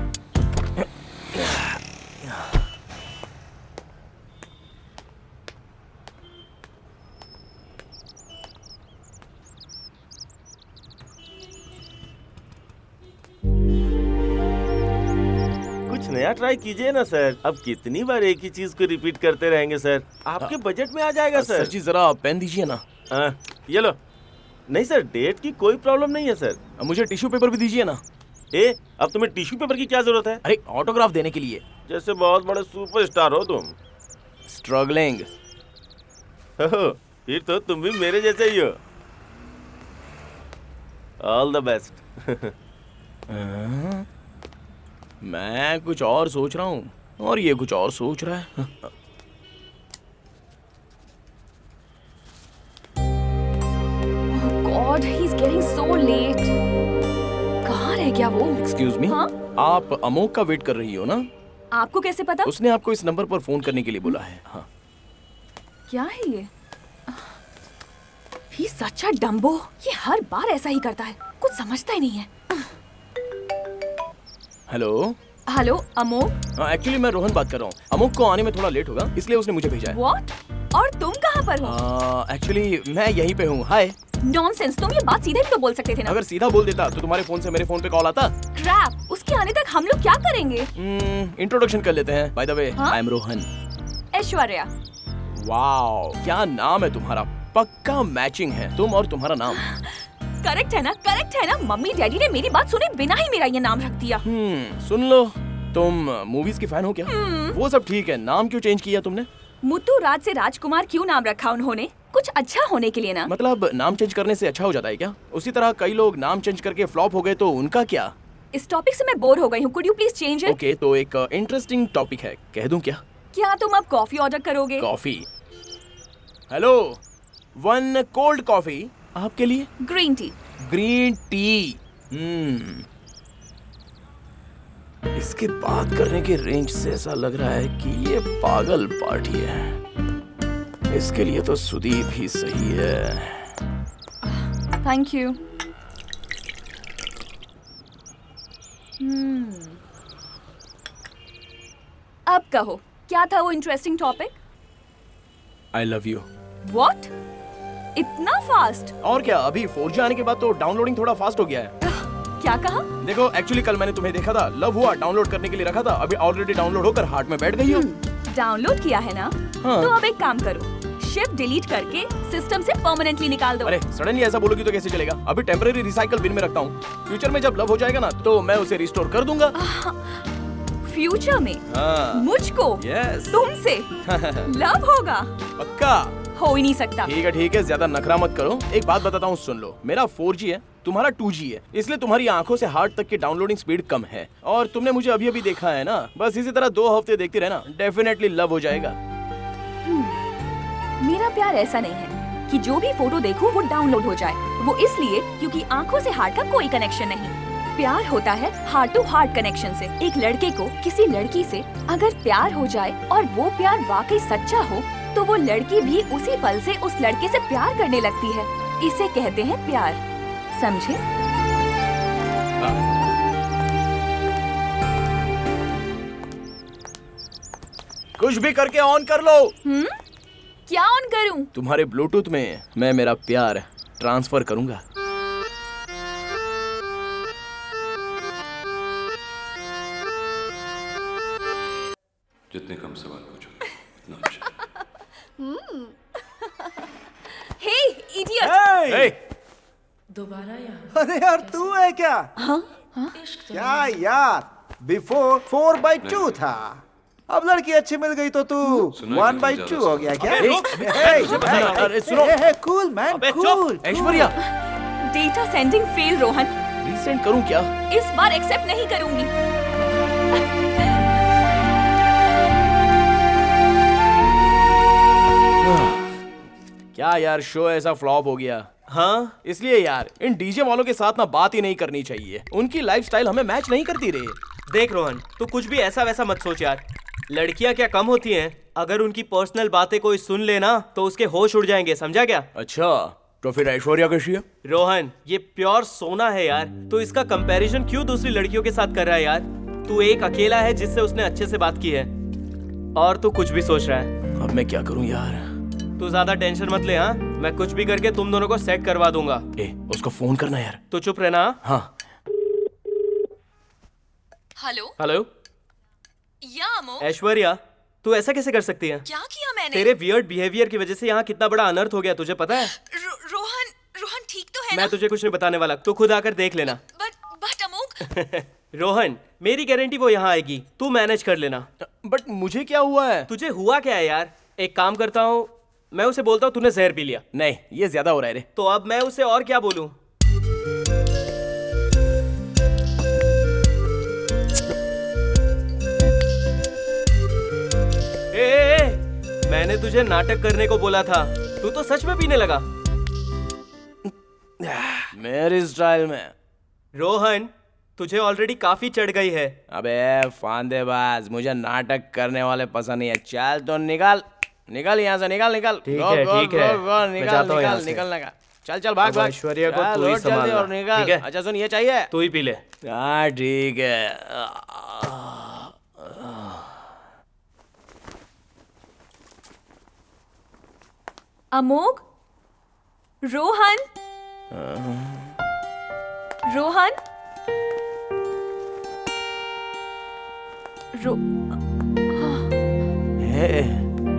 कुछ नया ट्राई कीजिए ना सर। अब कितनी बार एक ही चीज को रिपीट करते रहेंगे सर? आपके बजट में आ जाएगा सर। सर जी जरा पेन दीजिए ना। ये लो। नहीं सर, डेट की कोई प्रॉब्लम नहीं है सर। मुझे टिश्यू पेपर भी दीजिए ना। अब तुम्हें टिश्यू पेपर की क्या जरूरत है? अरे ऑटोग्राफ देने के लिए। जैसे बहुत बड़े सुपरस्टार हो तुम। स्ट्रगलिंग। फिर तो तुम भी मेरे जैसे ही हो। All the best. मैं कुछ और सोच रहा हूँ और ये कुछ और सोच रहा है। God, he's getting so late. कहाँ रह गया वो? एक्सक्यूज मी, हाँ? आप अमोक का वेट कर रही हो ना? आपको कैसे पता? उसने आपको इस नंबर पर फोन करने के लिए बोला है। हाँ। क्या है ये? He's such a dumbo. ये हर बार ऐसा ही करता है, कुछ समझता ही नहीं है। हेलो। Hello Amok. एक्चुअली मैं रोहन बात कर रहा हूँ। अमोक को आने में थोड़ा लेट होगा, इसलिए उसने मुझे भेजा है। What? और तुम कहाँ पर हो? एक्चुअली मैं यहीं पे हूँ। हाय। नॉनसेंस, तुम ये बात सीधे भी तो बोल सकते थे ना। अगर सीधा बोल देता तो तुम्हारे फोन से मेरे फोन पे कॉल आता। क्रैप, उसके आने तक हम लोग क्या करेंगे? इंट्रोडक्शन कर लेते हैं। Bye the way, I am Rohan. Aishwarya. Wow, क्या नाम है तुम्हारा, पक्का मैचिंग है तुम और तुम्हारा नाम। करेक्ट है ना? करेक्ट है ना? मम्मी डैडी ने मेरी बात सुने बिना ही मेरा ये नाम रख दिया। सुन लो, तुम मूवीज की फैन हो क्या? वो सब ठीक है, नाम क्यों चेंज किया तुमने? मुत्तू राज से राजकुमार क्यों नाम रखा उन्होंने? कुछ अच्छा होने के लिए ना। मतलब नाम चेंज करने से अच्छा हो जाता है क्या? उसी तरह कई लोग नाम चेंज करके फ्लॉप हो गए तो उनका क्या? इस टॉपिक से मैं बोर हो गई हूँ, could you please change it? Okay, तो एक इंटरेस्टिंग टॉपिक है, कह दूं क्या? क्या तुम अब कॉफी ऑर्डर करोगे? कॉफी। हेलो, 1 कोल्ड कॉफी आपके लिए। Green tea. Green tea. इसके बात करने के रेंज से ऐसा लग रहा है कि ये पागल पार्टी है। इसके लिए तो सुदीप ही सही है। Thank you. अब कहो, क्या था वो interesting topic? I love you. What? इतना फास्ट? और क्या, अभी 4G आने के बाद तो डाउनलोडिंग थोड़ा फास्ट हो गया है। क्या कहा? देखो, एक्चुअली कल मैंने तुम्हें देखा था, लव हुआ, डाउनलोड करने के लिए रखा था, अभी ऑलरेडी डाउनलोड होकर हार्ट में बैठ गई हो। डाउनलोड किया है ना? हाँ। तो अब एक काम करो, शिफ्ट डिलीट करके सिस्टम से परमानेंटली निकाल दो। अरे सडनली ऐसा बोलोगी तो कैसे चलेगा? अभी टेम्पररी रिसाइकल बिन में रखता हूँ, फ्यूचर में जब लव हो जाएगा ना तो मैं उसे रिस्टोर कर दूंगा। फ्यूचर में? हाँ। मुझको? यस। तुमसे लव होगा? पक्का? हो ही नहीं सकता। ठीक है, ज्यादा नखरा मत करो। एक बात बताता हूँ, सुन लो, मेरा 4G है, तुम्हारा 2G है, इसलिए तुम्हारी आंखों से हार्ट तक की डाउनलोडिंग स्पीड कम है। और तुमने मुझे अभी अभी देखा है ना, बस इसी तरह 2 हफ्ते देखती रहना, डेफिनेटली लव हो जाएगा। मेरा प्यार ऐसा नहीं है कि जो भी फोटो देखूं वो डाउनलोड हो जाए। वो इसलिए क्योंकि आंखों से हार्ट का कोई कनेक्शन नहीं। प्यार होता है हार्ट टू हार्ट कनेक्शन से। एक लड़के को किसी लड़की से अगर प्यार हो जाए और वो प्यार वाकई सच्चा हो तो वो लड़की भी उसी पल से उस लड़के से प्यार करने लगती है। इसे कहते हैं प्यार, समझे? कुछ भी करके ऑन कर लो। क्या ऑन करूं? तुम्हारे ब्लूटूथ में मैं मेरा प्यार ट्रांसफर करूंगा। जितने कम सवाल पूछोगे उतना अच्छा। हे इडियट! अरे यार तू है क्या? क्या यार, बिफोर 4/2 था, अब लड़की अच्छी मिल गई तो तू 1/2 हो गया क्या? अरे सुनो, cool man, cool. Aishwarya, data sending fail Rohan. Resend करूं क्या? इस बार एक्सेप्ट नहीं करूंगी। क्या यार, शो ऐसा फ्लॉप हो गया। हाँ, इसलिए यार इन डीजे वालों के साथ ना बात ही नहीं करनी चाहिए। उनकी लाइफस्टाइल हमें मैच नहीं करती रे। देख रोहन, तू कुछ भी ऐसा वैसा मत सोच यार। लड़कियां क्या कम होती हैं? अगर उनकी पर्सनल बातें कोई सुन लेना तो उसके होश उड़ जाएंगे, समझा क्या? अच्छा, तो फिर ऐश्वर्या कैसी है? रोहन, ये प्योर सोना है यार। तो इसका कंपैरिजन क्यों दूसरी लड़कियों के साथ कर रहा है यार? तू एक अकेला है जिससे उसने अच्छे से बात की है, और तू कुछ भी सोच रहा है। अब मैं क्या करूं यार? तू ज्यादा टेंशन मत ले। हाँ, मैं कुछ भी करके तुम दोनों को सेट करवा दूंगा। उसको फोन करना यार। तो चुप रहना। हाँ। हेलो हेलो, या अमो? ऐश्वर्या, तू ऐसा कैसे कर सकती है? क्या किया मैंने? तेरे वियर्ड बिहेवियर की वजह से यहाँ कितना बड़ा अनर्थ हो गया, तुझे पता है? रोहन ठीक तो है मैं ना? तुझे कुछ नहीं बताने वाला, तू खुद आकर देख लेना। बट अमोग। रोहन, मेरी गारंटी वो यहाँ आएगी, तू मैनेज कर लेना। बट मुझे क्या हुआ है? तुझे हुआ क्या है यार? एक काम करता हूँ, मैं उसे बोलता हूँ तूने जहर पी लिया। नहीं, ये ज्यादा हो रहा है रे। तो अब मैं उसे और क्या बोलूं? मैंने तुझे नाटक करने को बोला था, तू तो सच में पीने लगा। मेरी स्टाइल में। रोहन, तुझे ऑलरेडी काफी चढ़ गई है। अबे फांदेबाज, मुझे नाटक करने वाले पसंद नहीं है। चल तो निकल निकल यहाँ से, निकल निकल। ठीक है, ठीक है, मैं जाता हूँ यहाँ से। निकलने का। चल चल भाग अब भाग। ऐश्वर्या को चल, तू ही लौट जल्दी संभालना, और निकल। ठीक है? अच्छा सुन, ये चाहिए? तू ही पी ले। हाँ ठीक है। अमोग, रोहन, रोहन,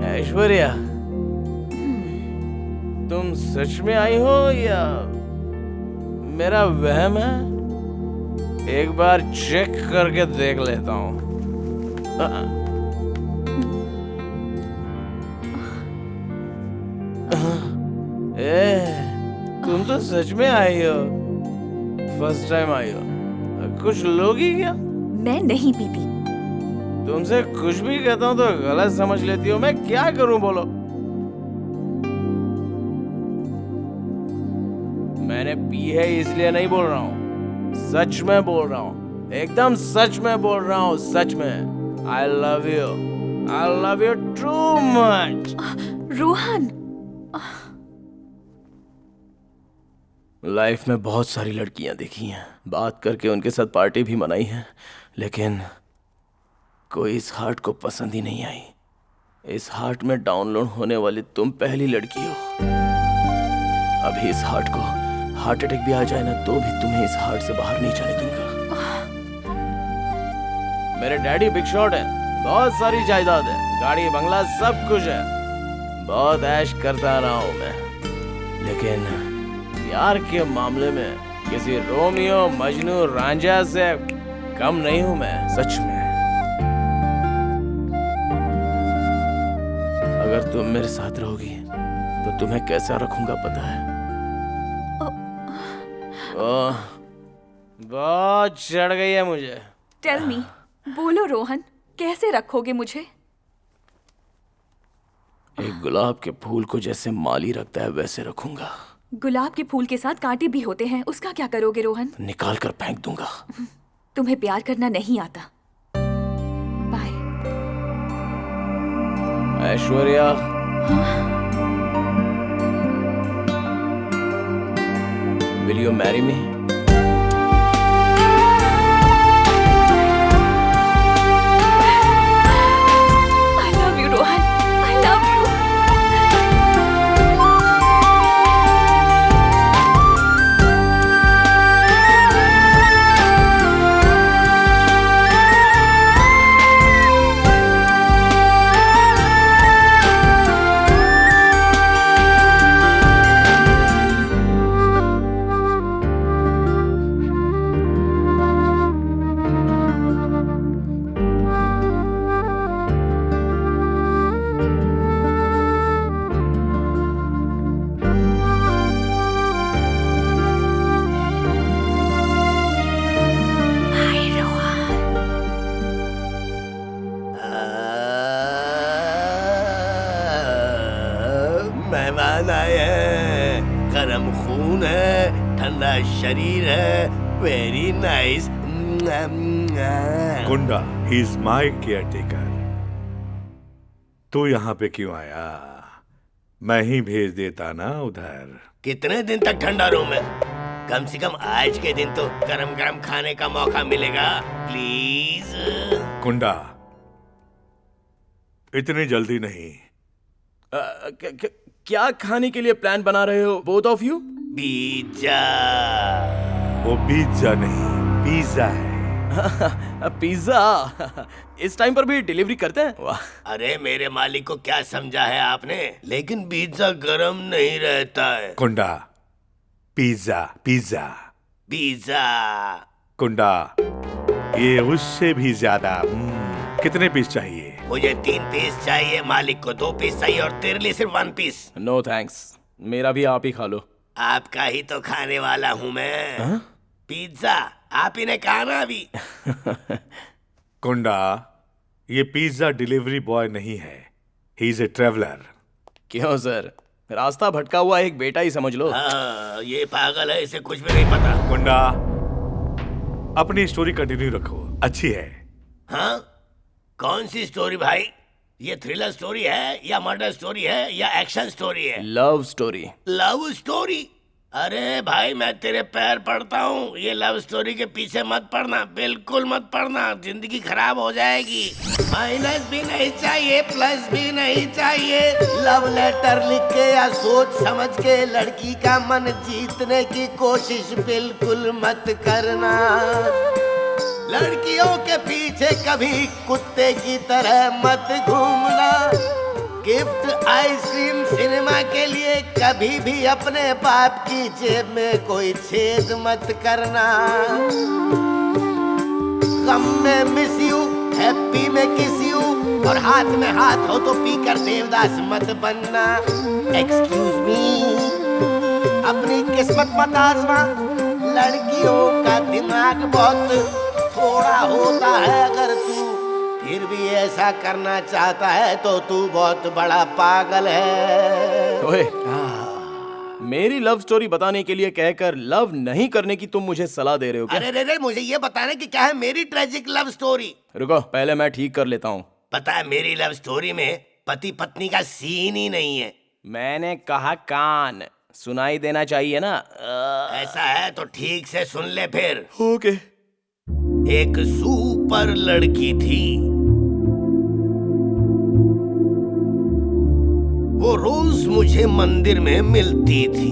ऐश्वर्या, तुम सच में आई हो या मेरा वहम है? एक बार चेक करके देख लेता हूँ। तुम तो सच में आई हो। फर्स्ट टाइम आई हो। कुछ लोगी क्या? मैं नहीं पीती। तुमसे कुछ भी कहता हूँ तो गलत समझ लेती हो। मैं क्या करूं बोलो? मैंने पी है इसलिए नहीं बोल रहा हूँ, सच में बोल रहा हूँ, एकदम सच में बोल रहा हूँ, सच में। I love you too much। Rohan, life में बहुत सारी लड़कियां देखी हैं, बात करके उनके साथ पार्टी भी मनाई है, लेकिन कोई इस हार्ट को पसंद ही नहीं आई। इस हार्ट में डाउनलोड होने वाली तुम पहली लड़की हो। अभी इस हार्ट को हार्ट अटैक भी आ जाए ना तो भी तुम्हें इस हार्ट से बाहर नहीं जाने दूंगा। मेरे डैडी बिग शॉट है, बहुत सारी जायदाद है, गाड़ी बंगला सब कुछ है, बहुत ऐश करता रहा हूं मैं, लेकिन प्यार के मामले में किसी रोमियो मजनू रांझा से कम नहीं हूं मैं, सच में। अगर तुम मेरे साथ रहोगी तो तुम्हें कैसा रखूंगा पता है? बहुत चढ़ गई है मुझे। टेल मी, बोलो रोहन, कैसे रखोगे मुझे? एक गुलाब के फूल को जैसे माली रखता है वैसे रखूंगा। गुलाब के फूल के साथ कांटे भी होते हैं, उसका क्या करोगे रोहन? निकाल कर फेंक दूंगा। तुम्हें प्यार करना नहीं आता। Bye. Aishwarya, will you marry me? I love you, Rohan. I love you. मेहमान आए हैं, गरम खून है, ठंडा शरीर है, very nice. Kunda, he is my care taker. तू यहाँ पे क्यों आया? मैं ही भेज देता ना उधर। कितने दिन तक ठंडा रूम है? कम से कम आज के दिन तो गरम गरम खाने का मौका मिलेगा, प्लीज। कुंडा, इतनी जल्दी नहीं। क्या खाने के लिए प्लान बना रहे हो बोथ ऑफ यू? पिज्जा। वो पिज्जा नहीं, पिज्जा है। पिज्जा? इस टाइम पर भी डिलीवरी करते हैं? वाह। अरे मेरे मालिक को क्या समझा है आपने? लेकिन पिज्जा गरम नहीं रहता है। कुंडा, पिज्जा पिज्जा पिज्जा। कुंडा, ये उससे भी ज्यादा। कितने पीस चाहिए? मुझे 3 पीस चाहिए, मालिक को 2 पीस चाहिए और तेरे लिए सिर्फ 1 पीस। नो थैंक्स, मेरा भी आप ही खा लो। आपका ही तो खाने वाला हूँ मैं। पिज्जा आप ही ने कहा ना अभी। कुंडा, ये पिज्जा डिलीवरी बॉय नहीं है, ही इज ए ट्रेवलर। क्यों सर, रास्ता भटका हुआ एक बेटा ही समझ लो। हाँ, ये पागल है, इसे कुछ भी नहीं पता। कुंडा, अपनी स्टोरी कंटिन्यू रखो, अच्छी है। हाँ, कौन सी स्टोरी भाई? ये थ्रिलर स्टोरी है या मर्डर स्टोरी है या एक्शन स्टोरी है? Love story. Love story? अरे भाई मैं तेरे पैर पड़ता हूँ, ये लव स्टोरी के पीछे मत पड़ना, बिल्कुल मत पड़ना, जिंदगी खराब हो जाएगी। माइनस भी नहीं चाहिए, प्लस भी नहीं चाहिए। लव लेटर लिख के या सोच समझ के लड़की का मन जीतने की कोशिश बिल्कुल मत करना। लड़कियों के पीछे कभी कुत्ते की तरह मत घूमना। गिफ्ट आइसक्रीम सिनेमा के लिए कभी भी अपने बाप की जेब में कोई छेद मत करना। गम में मिस यू, हैप्पी में किस यू, और हाथ में हाथ हो तो पीकर देवदास मत बनना। एक्सक्यूज मी, अपनी किस्मत मत आजमा। लड़कियों का दिमाग बहुत थोड़ा होता है, अगर तू फिर भी ऐसा करना चाहता है तो तू बहुत बड़ा पागल है। ओए, मेरी लव स्टोरी बताने के लिए कहकर लव नहीं करने की तुम मुझे सलाह दे रहे हो क्या? अरे रे, मुझे ये बताने की क्या है मेरी ट्रेजिक लव स्टोरी। रुको, पहले मैं ठीक कर लेता हूँ। पता है मेरी लव स्टोरी में पति पत्नी का सीन ही नहीं है। मैंने कहा कान सुनाई देना चाहिए ना। ऐसा है तो ठीक से सुन ले फिर। ओके। एक सुपर लड़की थी, वो रोज मुझे मंदिर में मिलती थी।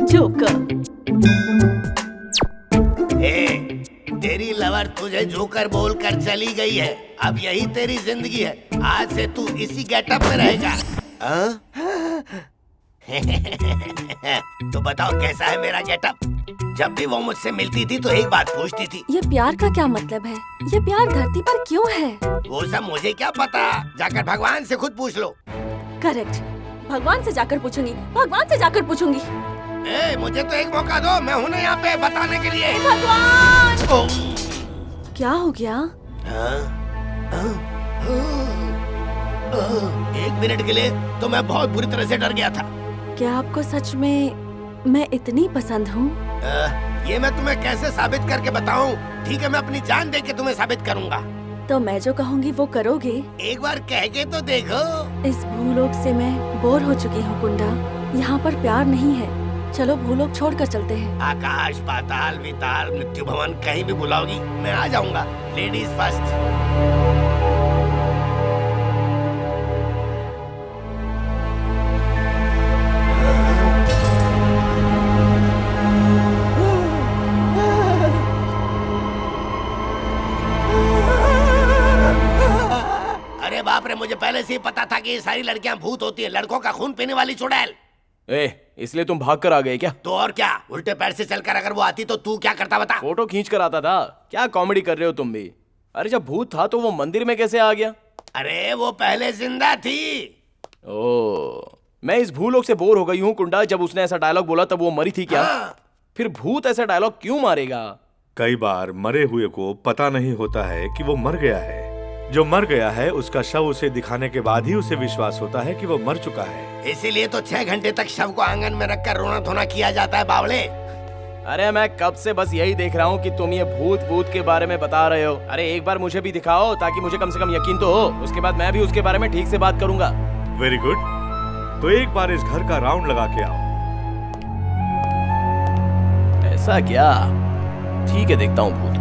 जोकर। तेरी लवर तुझे जोकर बोलकर चली गई है, अब यही तेरी जिंदगी है, आज से तू इसी गेटअप में रहेगा। तो बताओ कैसा है मेरा गेटअप? जब भी वो मुझसे मिलती थी तो एक बात पूछती थी, ये प्यार का क्या मतलब है? ये प्यार धरती पर क्यों है? वो सब मुझे क्या पता, जाकर भगवान से खुद पूछ लो। करेक्ट, भगवान से जाकर पूछूंगी, भगवान से जाकर पूछूंगी। ए, मुझे तो एक मौका दो, मैं हूं ना यहाँ पे बताने के लिए। भगवान! क्या हो गया? एक मिनट के लिए तो मैं बहुत बुरी तरह से डर गया था। क्या आपको सच में मैं इतनी पसंद हूँ? ये मैं तुम्हें कैसे साबित करके बताऊं? ठीक है, मैं अपनी जान दे के तुम्हें साबित करूंगा। तो मैं जो कहूँगी वो करोगे? एक बार कह के तो देखो। इस भूलोक से मैं बोर हो चुकी हूँ कुंडा। यहाँ पर प्यार नहीं है। चलो भूलोक छोड़कर चलते हैं। आकाश, पाताल, विताल, मृत्यु भवन, कहीं भी बुलाओगी मैं आ जाऊंगा। Ladies first. अरे बाप रे, मुझे पहले से ही पता था कि ये सारी लड़कियां भूत होती हैं, लड़कों का खून पीने वाली चुड़ैल। इसलिए तुम भाग कर आ गए क्या? तो और क्या, उल्टे पैर से चलकर अगर वो आती तो तू क्या करता बता? फोटो खींच कर आता था। क्या कॉमेडी कर रहे हो तुम भी? अरे जब भूत था तो वो मंदिर में कैसे आ गया? अरे वो पहले जिंदा थी। ओ, मैं इस भूलोक से बोर हो गई हूँ कुंडा। जब उसने ऐसा डायलॉग बोला तब वो मरी थी क्या? फिर भूत ऐसा डायलॉग क्यों मारेगा? कई बार मरे हुए को पता नहीं होता है कि वो मर गया है। जो मर गया है उसका शव उसे दिखाने के बाद ही उसे विश्वास होता है कि वो मर चुका है। इसीलिए तो 6 घंटे तक शव को आंगन में रखकर रोना धोना किया जाता है बावले। अरे मैं कब से बस यही देख रहा हूँ कि तुम ये भूत के बारे में बता रहे हो। अरे एक बार मुझे भी दिखाओ ताकि मुझे कम से कम यकीन तो हो। उसके बाद मैं भी उसके बारे में ठीक से बात करूंगा। वेरी गुड, तो एक बार इस घर का राउंड लगा के आओ। ऐसा क्या? ठीक है, देखता हूँ भूत।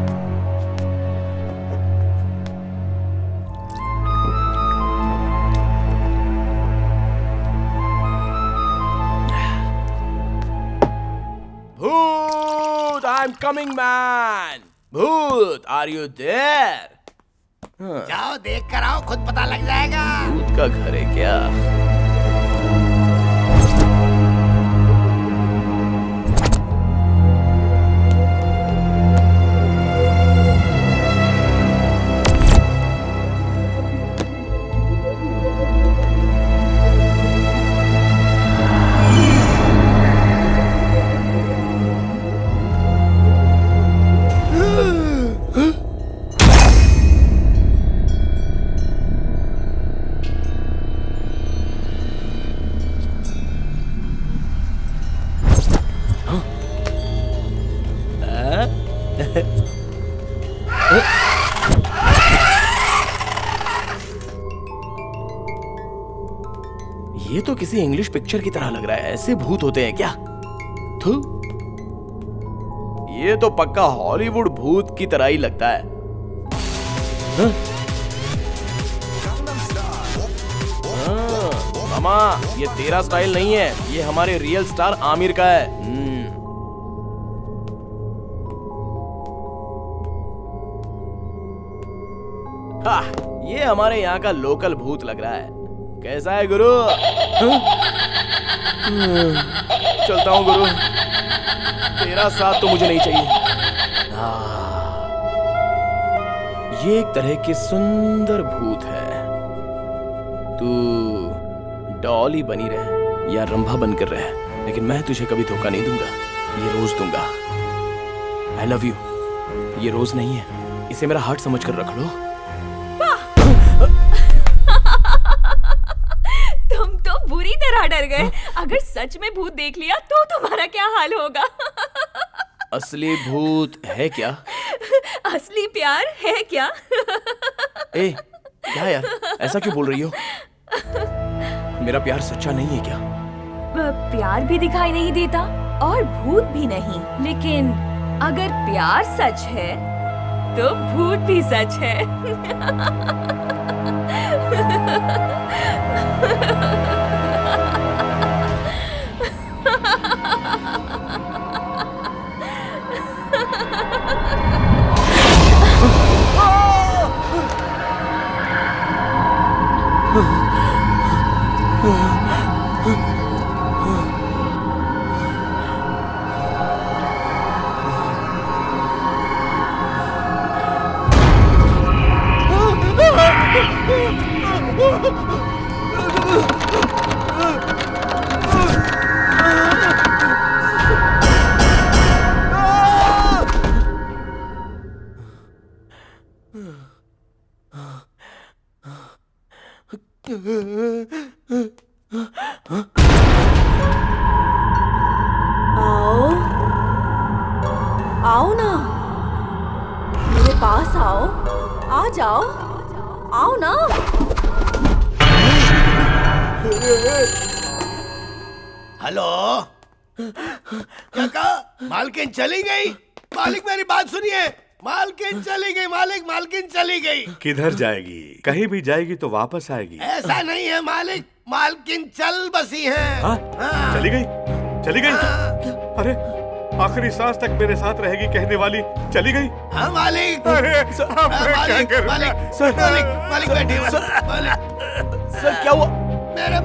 भूत, आई एम कमिंग मैन। भूत, आर यू देयर? जाओ देख कर आओ, खुद पता लग जाएगा। भूत का घर है क्या? ये तो किसी इंग्लिश पिक्चर की तरह लग रहा है। ऐसे भूत होते हैं क्या? थू, ये तो पक्का हॉलीवुड भूत की तरह ही लगता है। मामा, ये तेरा स्टाइल नहीं है, ये हमारे रियल स्टार आमिर का है। ये हमारे यहाँ का लोकल भूत लग रहा है। कैसा है गुरु? चलता हूँ गुरु, तेरा साथ तो मुझे नहीं चाहिए। ये एक तरह की सुंदर भूत है। तू डॉली बनी रहे या रंभा बनकर रहे, लेकिन मैं तुझे कभी धोखा नहीं दूंगा। ये रोज दूंगा। आई लव यू। ये रोज नहीं है, इसे मेरा हार्ट समझकर रख लो। तुम तो बुरी तरह डर गए। अगर सच में भूत देख लिया तो तुम्हारा क्या हाल होगा? असली भूत है क्या? असली प्यार है क्या? ए, क्या यार, ऐसा क्यों बोल रही हो? मेरा प्यार सच्चा नहीं है क्या? प्यार भी दिखाई नहीं देता और भूत भी नहीं, लेकिन अगर प्यार सच है तो भूत भी सच है। आओ आओ ना, मेरे पास आओ, आ जाओ, आओ ना। हेलो, क्या कहा? मालकिन चली गई? मालिक मेरी बात सुनिए, मालकिन चली गई, मालकिन चली गई। किधर जाएगी? कहीं भी जाएगी तो वापस आएगी। ऐसा नहीं है मालिक, मालकिन चल बसी है। हाँ? चली गई? चली गई? अरे आखिरी सांस तक मेरे साथ रहेगी कहने वाली चली गई? हाँ मालिक। अरे अब मैं क्या करूंगा? मालिक बैठिए। सर क्या हुआ? मेरे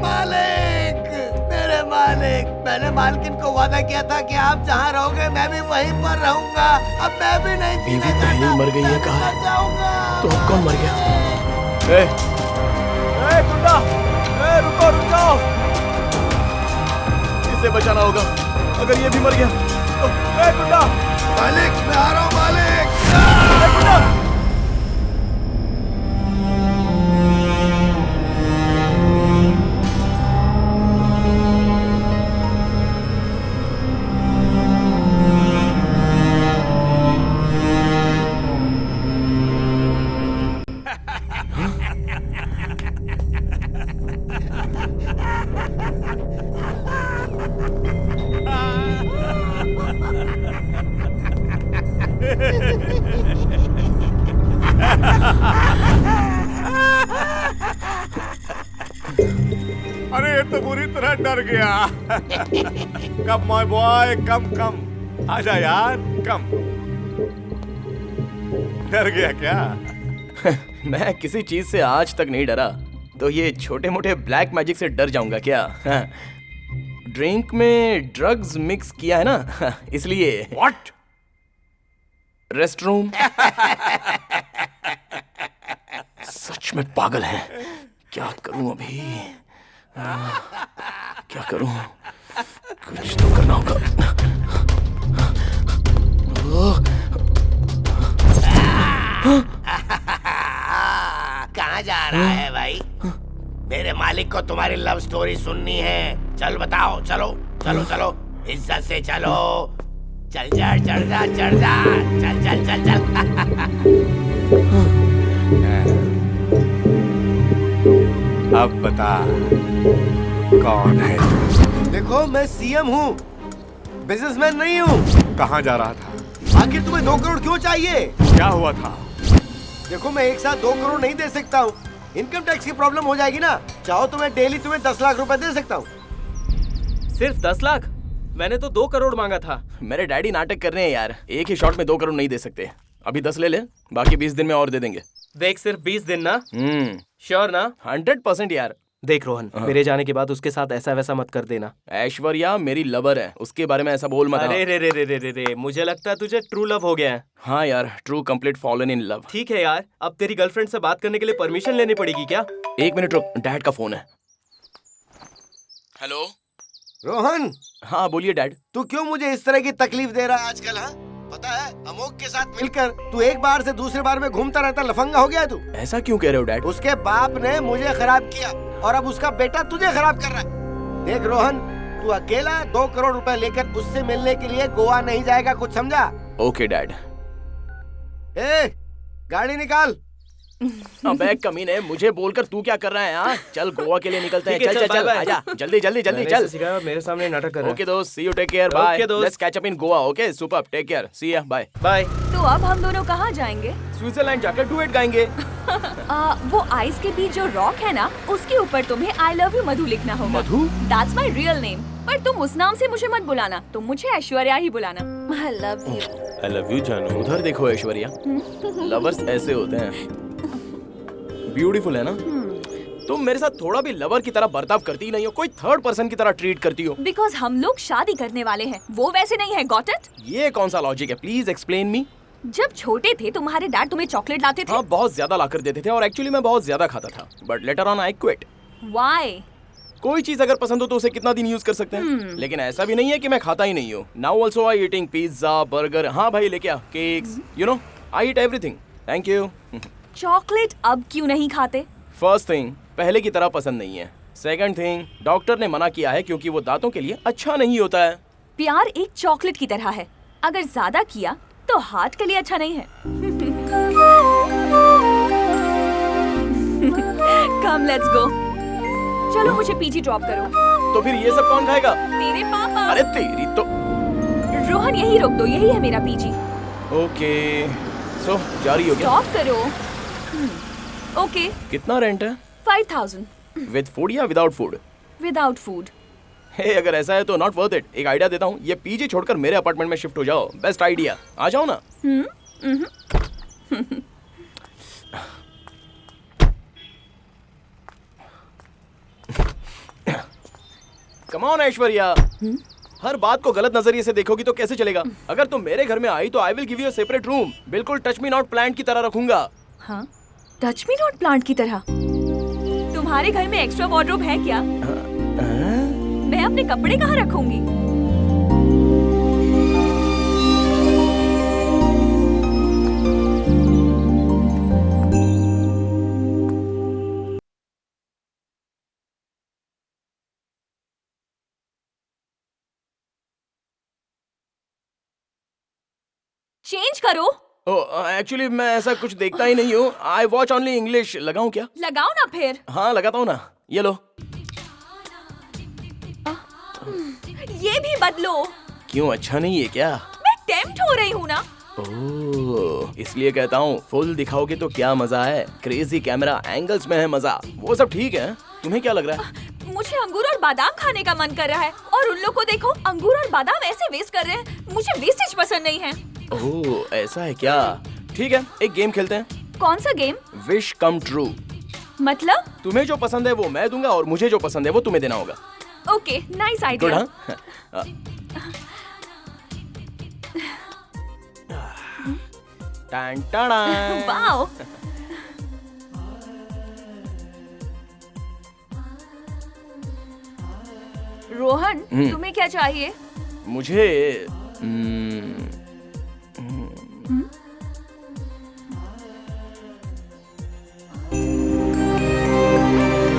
मालिक, मैंने मालकिन को वादा किया था कि आप जहाँ रहोगे मैं भी वहीं पर रहूंगा। अब मैं भी नहीं जीना बीवी पहले ही मर गई है, कहा जाऊंगा। तो अब कौन मर गया? गुंडा, रुक जाओ, इसे बचाना होगा। अगर ये भी मर गया तो गुंडा। मालिक मैं आ रहा हूँ मालिक। गुंडा। अरे ये तो बुरी तरह डर गया। कम माय बॉय, कम आजा यार, कम। डर गया क्या? मैं किसी चीज से आज तक नहीं डरा, तो ये छोटे मोटे ब्लैक मैजिक से डर जाऊंगा क्या? ड्रिंक में ड्रग्स मिक्स किया है ना, इसलिए। व्हाट? Rest room. सच में पागल है। क्या करूं अभी? क्या करूं? कुछ तो करना होगा। कहाँ जा रहा है भाई? मेरे मालिक को तुम्हारी लव स्टोरी सुननी है। चल बताओ, चलो चलो चलो, इज्जत से चलो। चल जा, चढ़ जा, चल चल चल चल। अब बता कौन है? देखो मैं सीएम हूँ, बिजनेसमैन नहीं हूँ। कहाँ जा रहा था? आखिर तुम्हें 2 करोड़ क्यों चाहिए? क्या हुआ था? देखो मैं एक साथ 2 करोड़ नहीं दे सकता हूँ, इनकम टैक्स की प्रॉब्लम हो जाएगी ना। चाहो तो मैं डेली तुम्हें 10 लाख रुपए दे सकता हूँ। सिर्फ 10 लाख? मैंने तो 2 करोड़ मांगा था। मेरे डैडी नाटक कर रहे हैं यार, एक ही शॉट में 2 करोड़ नहीं दे सकते। अभी 10 ले ले, बाकी 20 दिन में और दे देंगे। देख सिर्फ 20 दिन ना? श्योर ना? 100% यार। देख रोहन, मेरे जाने के बाद उसके साथ ऐसा वैसा मत कर देना। ऐश्वर्या मेरी लवर है, उसके बारे में ऐसा बोल मत। अरे रे, मुझे लगता है तुझे ट्रू लव हो गया है। हाँ यार, true complete fallen in love. ठीक है यार, अब तेरी गर्लफ्रेंड से बात करने के लिए परमिशन लेनी पड़ेगी क्या? 1 मिनट रुक, डैड का फोन है। हेलो रोहन। हाँ बोलिए डैड। तू क्यों मुझे इस तरह की तकलीफ दे रहा है आजकल? हाँ पता है, अमोक के साथ मिलकर तू एक बार से दूसरे बार में घूमता रहता, लफंगा हो गया तू। ऐसा क्यों कह रहे हो डैड? उसके बाप ने मुझे खराब किया और अब उसका बेटा तुझे खराब कर रहा है। देख रोहन, तू अकेला 2 करोड़ रुपए लेकर उससे मिलने के लिए गोवा नहीं जाएगा, कुछ समझा? Okay dad. ए, गाड़ी निकाल। अबे कमीने, मुझे बोलकर तू क्या कर रहा है? हाँ चल गोवा के लिए निकलते हैं। चल बाय बाय। आजा, जल्दी मेरे सामने नाटक कर रहा है। ओके दोस्त, see you, take care, bye. Okay दोस्त, let's catch up in Goa. Okay super, take care, see ya, bye bye. तो अब हम दोनों कहाँ जाएंगे? स्विट्जरलैंड जाकर डुएट गाएंगे। वो आइस के बीच जो रॉक है ना, उसके ऊपर तुम्हें आई लव यू मधु लिखना होगा। Madhu? That's my real name. पर तुम उस नाम से मुझे मत बुलाना, तुम मुझे ऐश्वर्या ही बुलाना। आई love you. I love you जानू। उधर देखो ऐश्वर्या, लवर्स ऐसे होते हैं। ब्यूटीफुल है ना? तुम मेरे साथ थोड़ा भी लवर की तरह बर्ताव करती ही नहीं हो, कोई थर्ड पर्सन की तरह ट्रीट करती हो। बिकॉज हम लोग शादी करने वाले हैं, वो वैसे नहीं है। Got it? ये कौन सा लॉजिक है? Please explain me. जब छोटे थे तुम्हारे डैड तुम्हें चॉकलेट लाते थे? हाँ बहुत ज्यादा लाकर देते थे और एक्चुअली मैं बहुत ज्यादा खाता था, but later on I quit. Why? कोई चीज अगर पसंद हो तो उसे कितना दिन यूज कर सकते हैं। लेकिन ऐसा भी नहीं है कि मैं खाता ही नहीं हूँ। Now also I eating pizza, burger. हाँ भाई लेके आ, cakes, you know I eat everything. Thank you. Chocolate अब क्यों नहीं खाते? फर्स्ट थिंग, पहले की तरह पसंद नहीं है। सेकंड थिंग, डॉक्टर ने मना किया है क्योंकि वो दांतों के लिए अच्छा नहीं होता है। प्यार एक चॉकलेट की तरह है, अगर ज्यादा किया तो हार्ट के लिए अच्छा नहीं है। Come let's go. चलो मुझे पीजी ड्रॉप करो। तो फिर ये सब कौन खाएगा? तेरे पापा। अरे तेरी तो। रोहन यही रोक दो, यही है मेरा पीजी। ओके, सो जारी हो गया। स्टॉप करो। ओके। कितना रेंट है? 5000। विद फूड या without food? Without food. Hey, अगर ऐसा है तो नॉट वर्थ इट। एक आइडिया देता हूँ, ये पीजी छोड़कर मेरे अपार्टमेंट में शिफ्ट हो जाओ। Best idea. आ जाओ ना। कम ऑन ऐश्वर्या, हर बात को गलत नजरिए से देखोगी तो कैसे चलेगा? अगर तुम मेरे घर में आई तो I will give you a separate room. बिल्कुल टच मी नॉट प्लांट की तरह रखूंगा। हाँ, टच मी नॉट प्लांट की तरह? तुम्हारे घर में एक्स्ट्रा वार्डरोब है क्या? मैं अपने कपड़े कहाँ रखूंगी? चेंज करो। एक्चुअली मैं ऐसा कुछ देखता ही नहीं हूँ। I watch only English. लगाऊं क्या? लगाओ ना फिर। हाँ लगाता हूँ ना, ये लो। ये भी बदलो। क्यों, अच्छा नहीं है क्या? मैं टेम्प्ट हो रही हूँ ना। ओह, इसलिए कहता हूँ फुल दिखाओगे तो क्या मजा है। क्रेजी कैमरा एंगल्स में है मजा। वो सब ठीक है, तुम्हें क्या लग रहा है? मुझे अंगूर और बादाम खाने का मन कर रहा है, और उन लोग को देखो, अंगूर और बादाम ऐसे वेस्ट कर रहे हैं। मुझे वेस्टेज पसंद नहीं है। ओह, ऐसा है क्या? ठीक है, एक गेम खेलते हैं। कौन सा गेम? Wish come true. मतलब? तुम्हें जो पसंद है वो मैं दूंगा और मुझे जो पसंद है वो तुम्हें देना होगा। Okay, nice idea. Wow. Rohan, तुम्हें क्या चाहिए? मुझे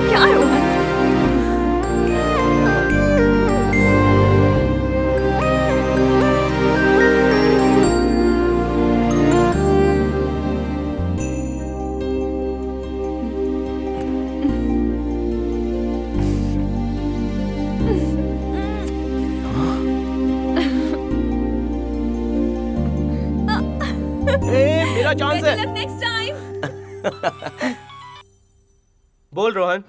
क्या रोहन? मेरा चांस है। Next time. बोल Rohan.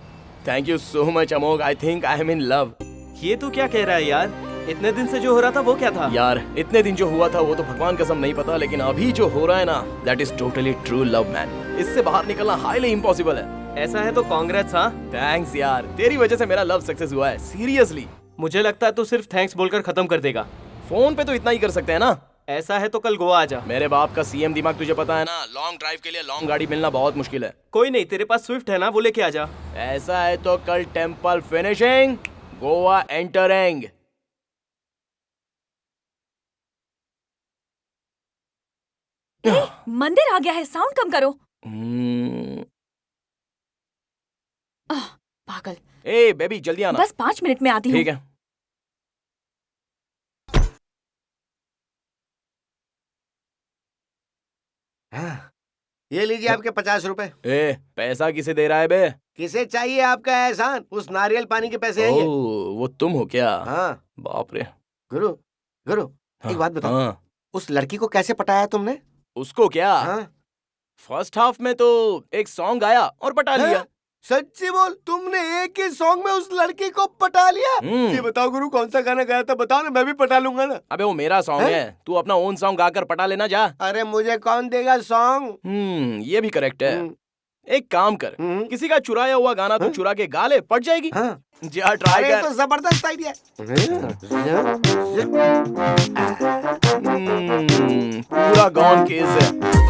Thank you so much Amogh. I think I am in love. ये तू क्या कह रहा है यार? इतने दिन से जो हो रहा था वो क्या था? यार इतने दिन जो हुआ था वो तो भगवान कसम नहीं पता, लेकिन अभी जो हो रहा है ना, that is totally true love man. इससे बाहर निकलना हाईली इम्पॉसिबल है। ऐसा है तो कांग्रेट्स। हाँ, थैंक्स यार, तेरी वजह से मेरा लव सक्सेस हुआ है। सीरियसली। मुझे लगता है तू सिर्फ थैंक्स बोलकर खत्म कर देगा। फोन पे तो इतना ही कर सकते हैं ना। ऐसा है तो कल गोवा आ जा। मेरे बाप का सीएम दिमाग तुझे पता है ना, लॉन्ग ड्राइव के लिए लॉन्ग गाड़ी मिलना बहुत मुश्किल है। कोई नहीं, तेरे पास स्विफ्ट है ना, वो लेके आ जा। ऐसा है तो कल टेम्पल फिनिशिंग, गोवा एंटरिंग। मंदिर आ गया है, साउंड कम करो। पागल। ए बेबी जल्दी आना। बस 5 मिनट में आती हूँ। ठीक है। ये लीजिए आपके 50 रुपए। ए, पैसा किसे दे रहा है बे? किसे चाहिए आपका एहसान? उस नारियल पानी के पैसे हैं ये। ओह, वो तुम हो क्या? हाँ। बाप रे। गुरु, गुरु, हाँ, एक बात बताओ। हाँ। उस लड़की को कैसे पटाया तुमने? उसको क्या? हाँ? फर्स्ट हाफ में तो एक सॉन्ग गाया और पटा लिया। सच्ची बोल, तुमने एक ही सॉन्ग में उस लड़की को पटा लिया? ये बताओ गुरु, कौन सा गाना गाया था? बताओ ना, मैं भी पटा लूंगा ना। अबे वो मेरा सॉन्ग है, तू अपना ओन सॉन्ग गाकर पटा लेना जा। अरे मुझे कौन देगा सॉन्ग? ये भी करेक्ट है। एक काम कर, किसी का चुराया हुआ गाना तू चुरा के गा ले, पट जाएगी। जा ट्राई कर। तो जबरदस्त आइडिया। पूरा गॉन केस है।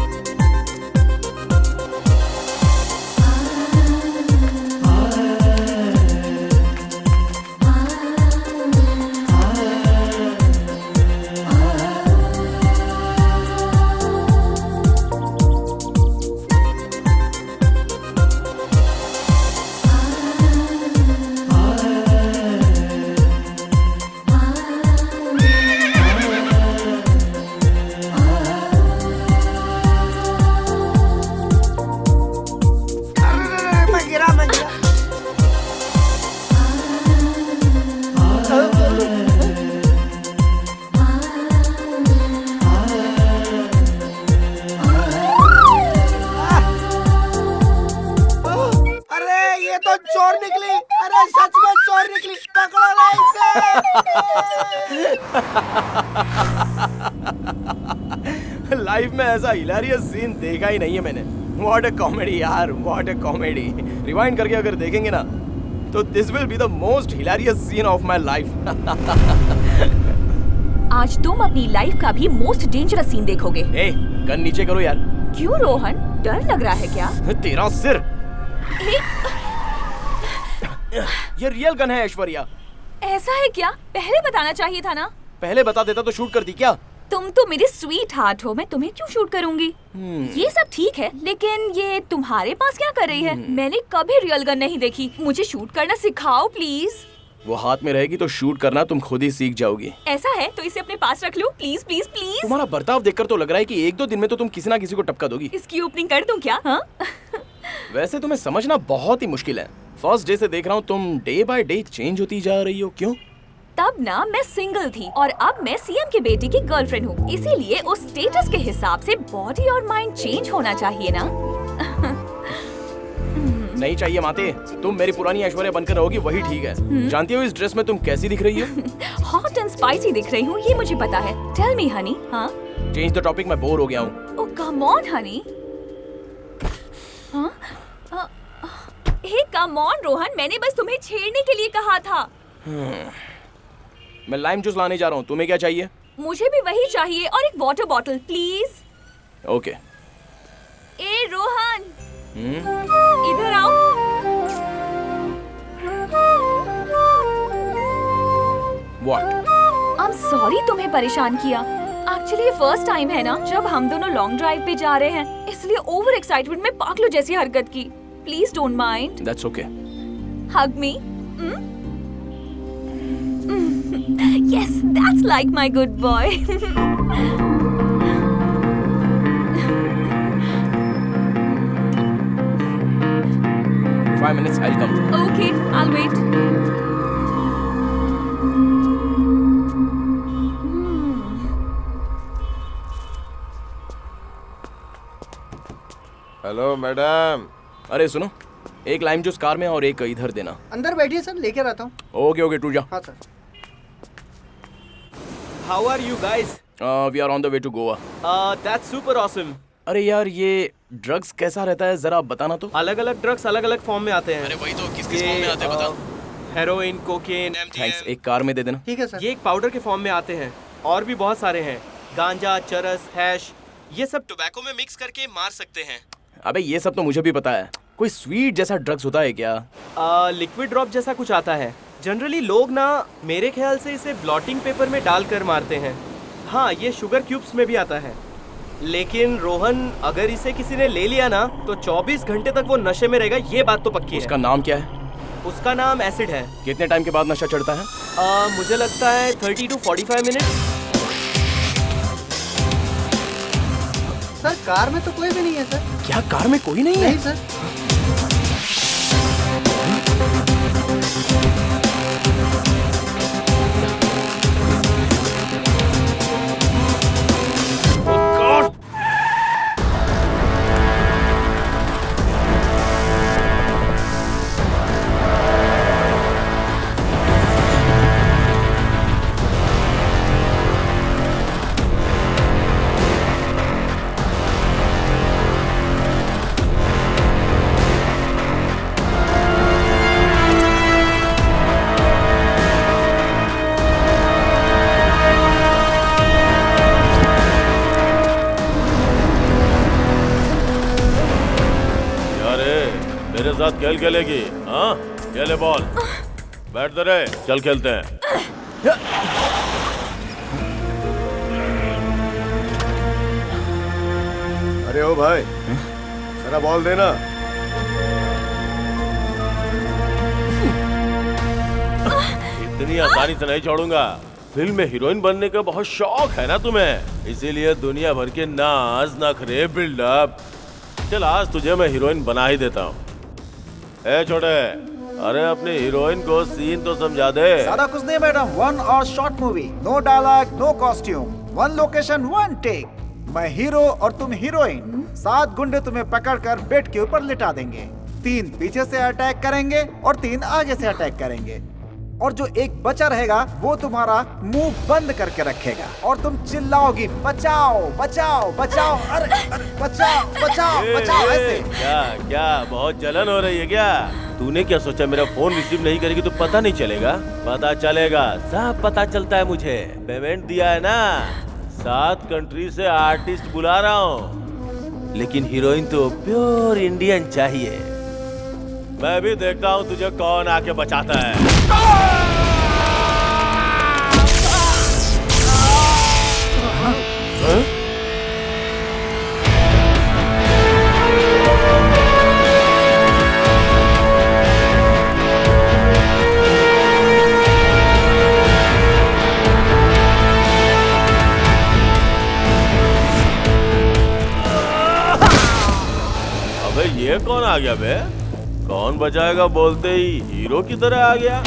तो चोर निकली। अरे सच में चोर निकली, पकड़ो ना इसे। लाइफ में ऐसा हिलेरियस सीन देखा ही नहीं है मैंने। व्हाट अ कॉमेडी यार, व्हाट अ कॉमेडी। रिवाइंड करके अगर देखेंगे ना तो this will be the most hilarious scene of my life. आज तुम अपनी लाइफ का भी मोस्ट डेंजरस सीन देखोगे। ए, गन नीचे करो यार। क्यों रोहन, डर लग रहा है क्या? तेरा सिर। ये रियल गन है ऐश्वर्या। ऐसा है क्या? पहले बताना चाहिए था ना। पहले बता देता तो शूट करती क्या? तुम तो मेरे स्वीट हार्ट हो, मैं तुम्हें क्यों शूट करूंगी? ये सब ठीक है, लेकिन ये तुम्हारे पास क्या कर रही है? मैंने कभी रियल गन नहीं देखी, मुझे शूट करना सिखाओ प्लीज। वो हाथ में रहेगी तो शूट करना तुम खुद ही सीख जाओगी। ऐसा है तो इसे अपने पास रख लो प्लीज प्लीज प्लीज। तुम्हारा बर्ताव देखकर तो लग रहा है कि 1-2 दिन में तो तुम किसी ना किसी को टपका दोगी। इसकी ओपनिंग कर दूं क्या? हाँ? वैसे तुम्हें समझना बहुत ही मुश्किल है। फर्स्ट डे से देख रहा हूँ तुम डे बाय डे चेंज होती जा रही हो। क्यों? तब ना मैं सिंगल थी और अब मैं सीएम के बेटे की गर्लफ्रेंड हूँ, इसीलिए उस स्टेटस के हिसाब से बॉडी और माइंड चेंज होना चाहिए ना। नहीं चाहिए माते, तुम मेरी पुरानी ऐश्वर्या बनकर रहोगी वही ठीक है। जानती हो इस ड्रेस में तुम कैसी दिख रही हो? हॉट एंड स्पाइसी दिख रही हूँ, ये मुझे पता है। Tell me honey. हाँ? चेंज द टॉपिक, मैं बोर हो गया हूँ। Oh come on honey. हाँ? हे कम ऑन रोहन, मैंने बस तुम्हें छेड़ने के लिए कहा था। मैं लाइम जूस लाने जा रहा हूँ, तुम्हें क्या चाहिए? मुझे भी वही चाहिए और एक वाटर बॉटल प्लीज। ओके। ए रोहन, इधर आओ। What? आई एम सॉरी तुम्हें परेशान किया। एक्चुअली ये फर्स्ट टाइम है ना जब हम दोनों लॉन्ग ड्राइव पे जा रहे हैं, इसलिए ओवर एक्साइटमेंट में पागलों जैसी हरकत की। Please don't mind. That's okay. Hug me. Yes, that's like my good boy. 5 minutes, I'll come. Okay, I'll wait. Hello madam. अरे सुनो, एक लाइम जूस कार में और एक इधर देना। अंदर बैठिए सर, लेकर आता हूँ। ओके ओके, टू जा। हाँ sir. How are you guys? We are on the way to Goa. That's super awesome. अरे यार ये ड्रग्स कैसा रहता है जरा बताना तो। अलग अलग ड्रग्स अलग अलग फॉर्म में आते हैं। अरे वही तो, किस किस फॉर्म में आते हैं बताओ। हेरोइन, कोकेन, थैंक्स, एक कार में दे देना। ठीक है सर। ये एक पाउडर के फॉर्म में आते हैं और भी बहुत सारे हैं। गांजा, चरस, हैश, ये सब टोबैको में मिक्स करके मार सकते हैं। अबे ये सब तो मुझे भी पता है। कोई स्वीट जैसा ड्रग्स होता है क्या? लिक्विड ड्रॉप जैसा कुछ आता है। जनरली लोग ना मेरे ख्याल से इसे ब्लॉटिंग पेपर में डालकर मारते हैं। हाँ, ये शुगर क्यूब्स में भी आता है। लेकिन रोहन, अगर इसे किसी ने ले लिया ना तो 24 घंटे तक वो नशे में रहेगा, ये बात तो पक्की है। उसका नाम क्या है? उसका नाम एसिड है। कितने टाइम के बाद नशा चढ़ता है? मुझे लगता है 30 to 45 मिनट। सर कार में तो कोई भी नहीं है सर। क्या कार में कोई नहीं है? नहीं सर। मेरे साथ खेल खेलेगी? हाँ, खेले बॉल। बैठ दे रे, चल खेलते हैं। अरे ओ भाई, जरा बॉल देना। इतनी आसानी से नहीं छोड़ूंगा। फिल्म में हीरोइन बनने का बहुत शौक है ना तुम्हें, इसीलिए दुनिया भर के नाज नखरे बिल्डअप। चल आज तुझे मैं हीरोइन बना ही देता हूँ। ए छोटे, अरे अपनी हीरोइन को सीन तो समझा दे। ज्यादा कुछ नहीं madam, 1 hour short movie, no dialogue, no costume, 1 location, 1 take. मैं हीरो और तुम हीरोइन। 7 गुंडे तुम्हें पकड़कर बेड के ऊपर लिटा देंगे। 3 पीछे से अटैक करेंगे और 3 आगे से अटैक करेंगे, और जो एक बचा रहेगा वो तुम्हारा मुंह बंद करके रखेगा और तुम चिल्लाओगी बचाओ बचाओ बचाओ, अरे अरे बचाओ बचाओ बचाओ, ऐसे। क्या क्या बहुत जलन हो रही है क्या? तूने क्या सोचा मेरा फोन रिसीव नहीं करेगी तो पता नहीं चलेगा? पता चलेगा, सब पता चलता है मुझे। पेमेंट दिया है ना, 7 कंट्री से आर्टिस्ट बुला रहा हूँ, लेकिन हीरोइन तो प्योर इंडियन चाहिए। मैं भी देखता हूँ तुझे कौन आके बचाता है। अबे ये कौन आ गया बे? कौन बचाएगा बोलते ही हीरो की तरह आ गया।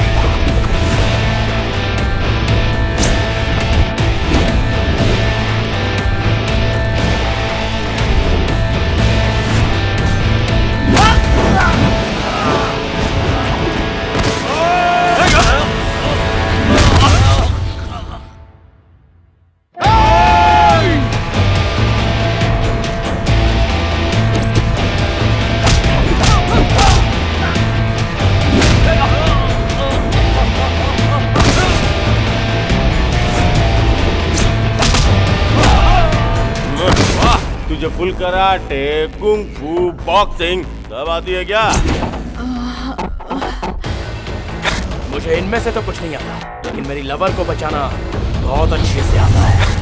तुझे फुल कराटे, कुंग फू, बॉक्सिंग सब आती है क्या? मुझे इनमें से तो कुछ नहीं आता, लेकिन मेरी लवर को बचाना बहुत अच्छे से आता है।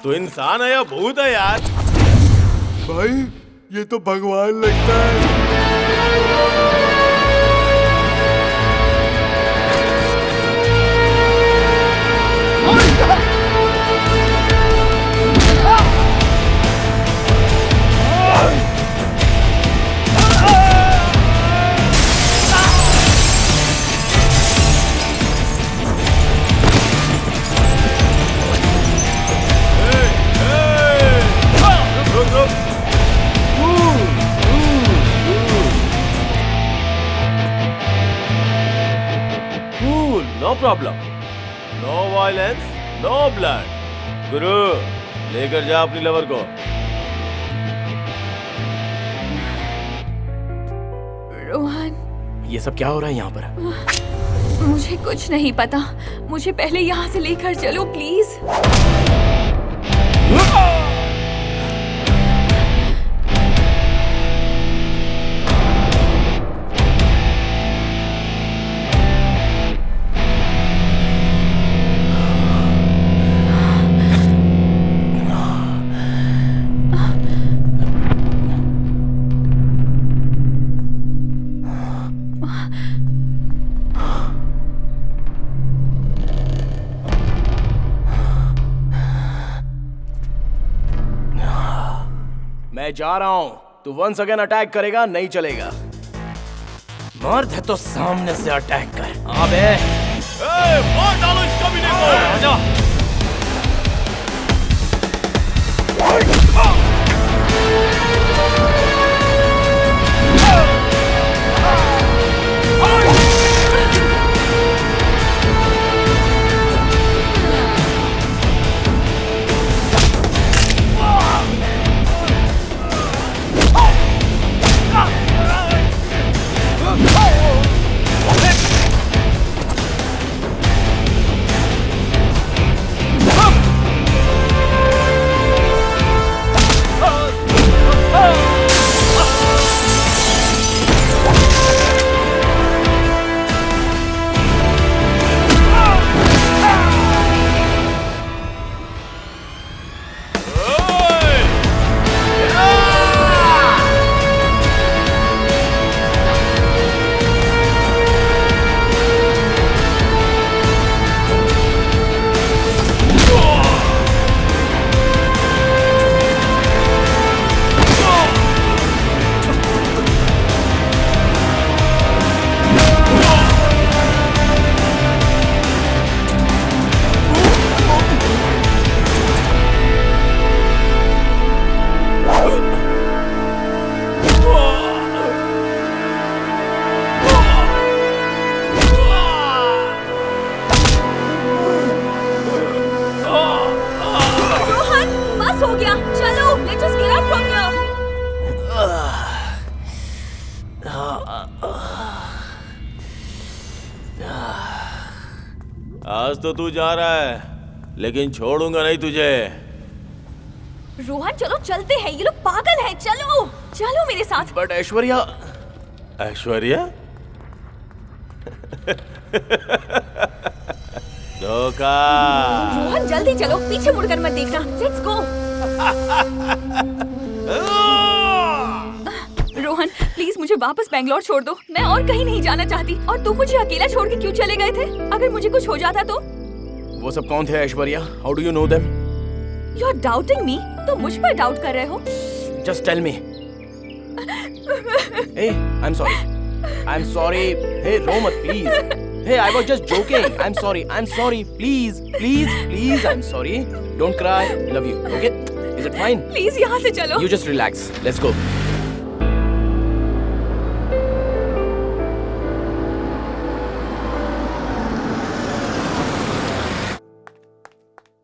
तो इंसान है या भूत है यार? भाई ये तो भगवान लगता है। No problem, no violence, no blood. गुरु लेकर जा अपनी लवर को। रोहन, ये सब क्या हो रहा है यहाँ पर? मुझे कुछ नहीं पता, मुझे पहले यहाँ से लेकर चलो प्लीज। मैं जा रहा हूं, तू वंस अगेन अटैक करेगा नहीं चलेगा। मर्द है तो सामने से अटैक कर। अबे मार डालो इस कमीने को। आजा। आज तो तू जा रहा है, लेकिन छोड़ूंगा नहीं तुझे। रोहन चलो चलते हैं, ये लोग पागल हैं, चलो चलो मेरे साथ। बट ऐश्वर्या। ऐश्वर्या? धोखा। रोहन जल्दी चलो, पीछे मुड़कर मत देखना। Let's go. रोहन प्लीज मुझे वापस बैंगलोर छोड़ दो, मैं और कहीं नहीं जाना चाहती। और तुम मुझे अकेला छोड़ के क्यों चले गए थे? अगर मुझे कुछ हो जाता तो? वो सब कौन थे Aishwarya? How do you know them? You are doubting me? तुम मुझ पर डाउट कर रहे हो? Just tell me. Hey, I'm sorry. I'm sorry. Hey, रो मत please. Hey, I was just joking. I'm sorry. I'm sorry. Please, please, please. I'm sorry. Don't cry. Love you. Okay? Is it fine? Please यहाँ से चलो। You just relax. Let's go.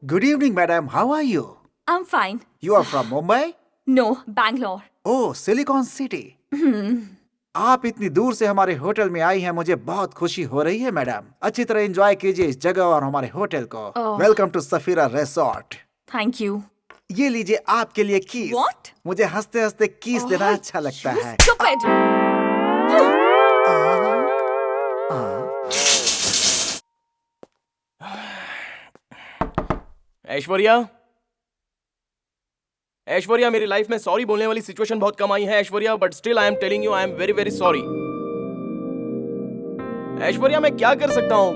Good evening, madam. How are you? I'm fine. You are from Mumbai? No, Bangalore. Oh, Silicon City. आप इतनी दूर से हमारे hotel में आई हैं, मुझे बहुत खुशी हो रही है मैडम। अच्छी तरह एंजॉय कीजिए इस जगह और हमारे होटल को। Welcome to Safira resort. Thank you. ये लीजिए आपके लिए कीस। What? मुझे हंसते हंसते कीस देना अच्छा लगता है। Stupid. ऐश्वर्या, ऐश्वर्या, मेरी लाइफ में सॉरी बोलने वाली सिचुएशन बहुत कम आई है Aishwarya, but still I am telling you I am very very sorry. Aishwarya, मैं क्या कर सकता हूँ?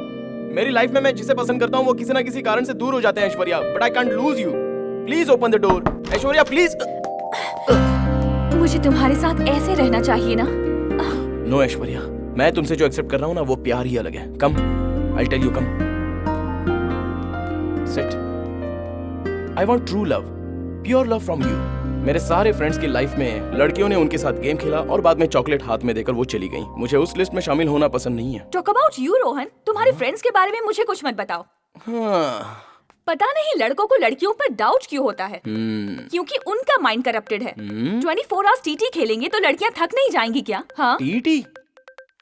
मेरी लाइफ में मैं जिसे पसंद करता हूँ वो किसी ना किसी कारण से दूर हो जाते हैं Aishwarya, but I can't lose you. Please open the door Aishwarya, please. मुझे तुम्हारे साथ ऐसे रहना चाहिए ना? नो ऐश्वर्या, मैं तुमसे जो एक्सेप्ट कर रहा हूँ ना वो प्यार ही अलग है। Come, I tell you, come sit. I want true love, pure love from you. मेरे सारे फ्रेंड्स की लाइफ में लड़कियों ने उनके साथ गेम खेला और बाद में चॉकलेट हाथ में देकर वो चली गई। मुझे उस लिस्ट में शामिल होना पसंद नहीं है। टॉक अबाउट यू रोहन, तुम्हारे फ्रेंड्स के बारे में मुझे कुछ मत बताओ। हाँ। पता नहीं लड़कों को लड़कियों पर डाउट क्यों होता है? क्योंकि उनका माइंड करप्टेड है। 24 आवर्स टीटी खेलेंगे तो लड़कियां थक नहीं जाएंगी क्या? हाँ, टीटी?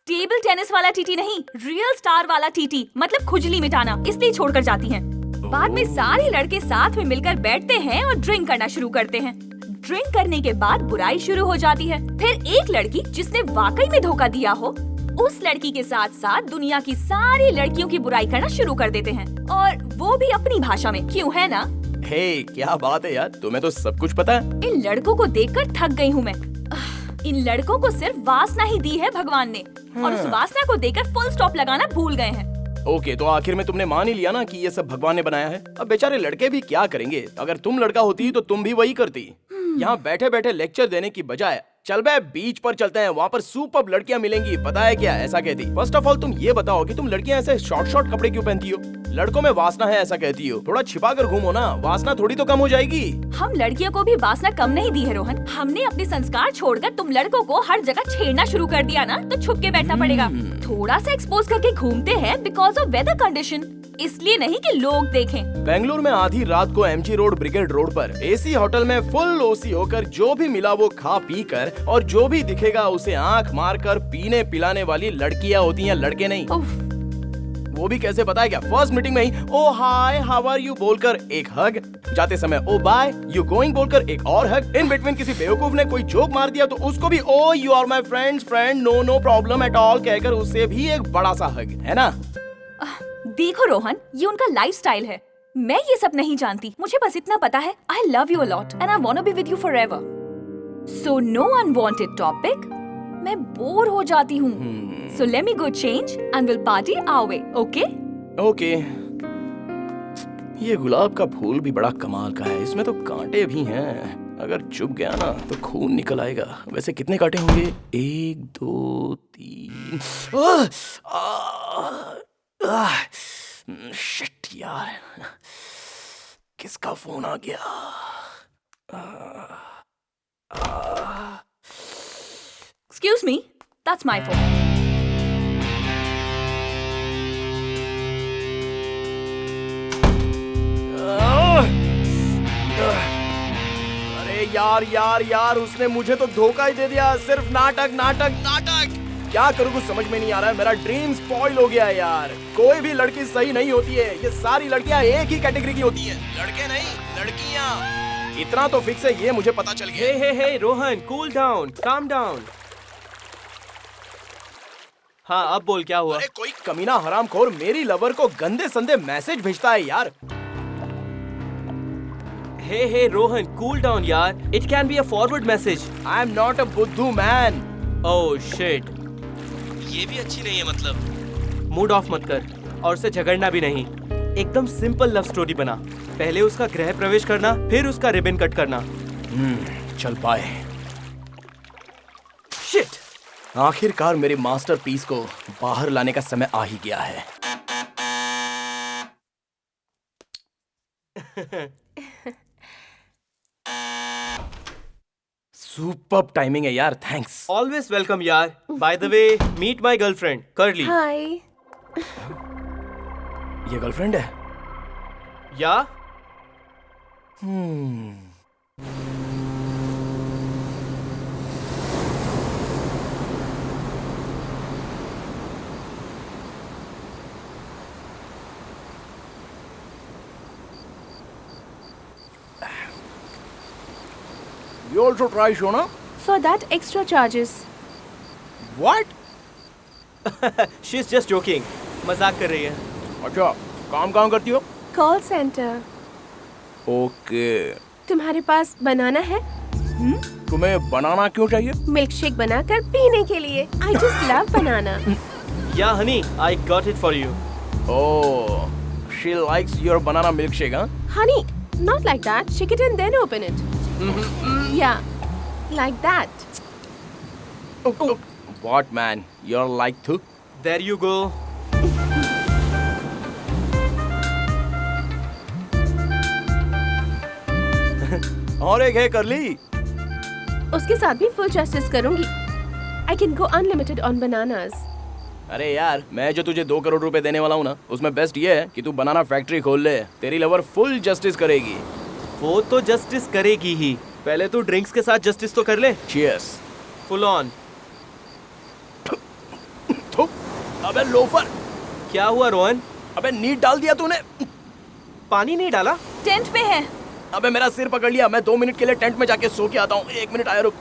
टेबल टेनिस वाला टीटी नहीं, रियल स्टार वाला टीटी, मतलब खुजली मिटाना, इसलिए छोड़कर जाती हैं। बाद में सारे लड़के साथ में मिलकर बैठते हैं और ड्रिंक करना शुरू करते हैं। ड्रिंक करने के बाद बुराई शुरू हो जाती है। फिर एक लड़की जिसने वाकई में धोखा दिया हो, उस लड़की के साथ साथ दुनिया की सारी लड़कियों की बुराई करना शुरू कर देते हैं, और वो भी अपनी भाषा में। क्यों, है ना? हे, क्या बात है यार, तुम्हें तो सब कुछ पता है। इन लड़कों को देखकर थक गई हूँ मैं। इन लड़कों को सिर्फ वासना ही दी है भगवान ने, और उस वासना को देकर फुल स्टॉप लगाना भूल गए हैं। ओके, तो आखिर में तुमने मान ही लिया ना कि ये सब भगवान ने बनाया है। अब बेचारे लड़के भी क्या करेंगे? अगर तुम लड़का होती तो तुम भी वही करती। यहाँ बैठे बैठे लेक्चर देने की बजाय चल बे बीच पर चलते हैं, वहाँ पर सुपर्ब लड़कियाँ मिलेंगी। पता है क्या, ऐसा कहती। फर्स्ट ऑफ ऑल तुम ये बताओ कि तुम लड़कियाँ ऐसे शॉर्ट शॉर्ट कपड़े क्यों पहनती हो? लड़कों में वासना है ऐसा कहती हो, थोड़ा छिपा कर घूमो ना, वासना थोड़ी तो कम हो जाएगी। हम लड़कियों को भी वासना कम नहीं दी है रोहन। हमने अपने संस्कार छोड़कर तुम लड़कों को हर जगह छेड़ना शुरू कर दिया ना, तो छुप के बैठना पड़ेगा। थोड़ा सा एक्सपोज करके घूमते हैं बिकॉज ऑफ वेदर कंडीशन, इसलिए नहीं कि लोग देखें। बेंगलुरु में आधी रात को एमजी रोड ब्रिगेड रोड पर एसी होटल में फुल ओसी होकर जो भी मिला वो खा पी कर, और जो भी दिखेगा उसे आंख मार कर पीने पिलाने वाली लड़कियां होती हैं, लड़के नहीं। वो भी कैसे पता है क्या? फर्स्ट मीटिंग में ही ओ हाय हाउ आर यू बोलकर एक हग, जाते समय ओ बाय यू गोइंग बोलकर एक और हग, इन बिटवीन किसी बेवकूफ ने कोई जोक मार दिया तो उसको भी oh you are my friend no no problem at all कहकर उससे भी एक बड़ा सा हग, है ना? देखो रोहन, ये उनका लाइफस्टाइल है, मैं ये सब नहीं जानती। मुझे बस इतना पता है, I love you a lot and I want to be with you forever. So no unwanted topic. मैं बोर हो जाती हूँ। So let me go change and will party our way, okay? Okay. ये गुलाब का फूल भी बड़ा कमाल का है, इसमें तो कांटे भी हैं। अगर चुभ गया ना तो खून निकल आएगा। वैसे कितने कांटे होंगे? 1 2 3। शिट यार, किसका फोन आ गया? Excuse me, that's my phone. अरे यार यार यार, उसने मुझे तो धोखा ही दे दिया। सिर्फ नाटक नाटक नाटक। क्या करूँ कुछ समझ में नहीं आ रहा है। मेरा ड्रीम स्पॉइल हो गया है यार। कोई भी लड़की सही नहीं होती है, ये सारी लड़कियां एक ही कैटेगरी की होती हैं। लड़के नहीं, लड़कियां। इतना तो फिक्स है, ये मुझे पता चल गया। Hey Rohan, cool down, calm down. हाँ अब बोल क्या हुआ? अरे कोई कमीना हरामखोर मेरी लवर को गंदे संदे मैसेज भेजता है यार। हे रोहन, कूल डाउन यार। It can be a forward message. I am not a बुद्धू मैन। ओह शिट, ये भी अच्छी नहीं है। मतलब मूड ऑफ मत कर और उससे झगड़ना भी नहीं। एकदम सिंपल लव स्टोरी बना। पहले उसका गृह प्रवेश करना, फिर उसका रिबन कट करना। चल पाए। शिट, आखिरकार मेरे मास्टरपीस को बाहर लाने का समय आ ही गया है। सुपर्ब टाइमिंग है यार, थैंक्स। ऑलवेज वेलकम यार। By the way, meet my girlfriend Curly. Hi. ये गर्लफ्रेंड है? या You also try, Shona? For that extra charges. What? She is just joking, मजाक कर रही है। अच्छा, काम करती हो? Call center. ओके। तुम्हारे पास बनाना है? तुम्हें बनाना क्यों चाहिए? मिल्क शेक बनाकर पीने के लिए। I just love banana. या Honey, I got it for you. Oh, she likes your banana milkshake, huh? Honey, not like that. Shake it and then open it. Yeah, like that. What man? You're like to? There you go. और एक है करली। उसके साथ भी full justice करूंगी। I can go unlimited on bananas. अरे यार, मैं जो तुझे 2 करोड़ रुपए देने वाला हूँ ना, उसमें बेस्ट ये है कि तू बनाना फैक्ट्री खोल ले। तेरी लवर फुल जस्टिस करेगी। वो तो जस्टिस करेगी ही, पहले तू ड्रिंक्स के साथ जस्टिस तो कर ले। Cheers. Full on. अबे लोफर, क्या हुआ रोहन? अबे नीट डाल दिया तूने। पानी नहीं डाला? टेंट पे है। अबे मेरा सिर पकड़ लिया। मैं 2 मिनट के लिए टेंट में जाके सो के आता हूँ। 1 मिनट आया, रुक।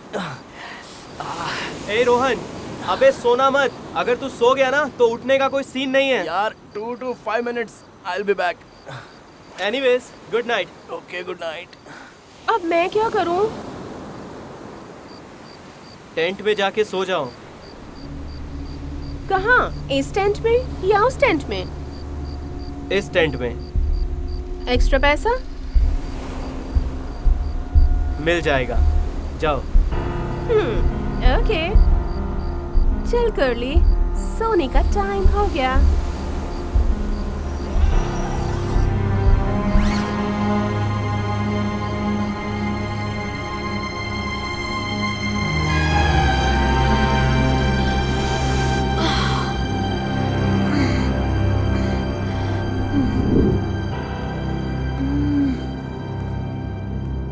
ए रोहन, अबे सोना मत। अगर तू सो गया ना तो उठने का कोई सीन नहीं है यार। 2 to 5 minutes, I'll be back. Anyways, good night. Okay, good night. अब मैं क्या करूं? टेंट में जाके सो जाओ। कहाँ? इस टेंट में या उस टेंट में? इस टेंट में। एक्स्ट्रा पैसा? मिल जाएगा, जाओ। ओके। चल करली, सोने का टाइम हो गया।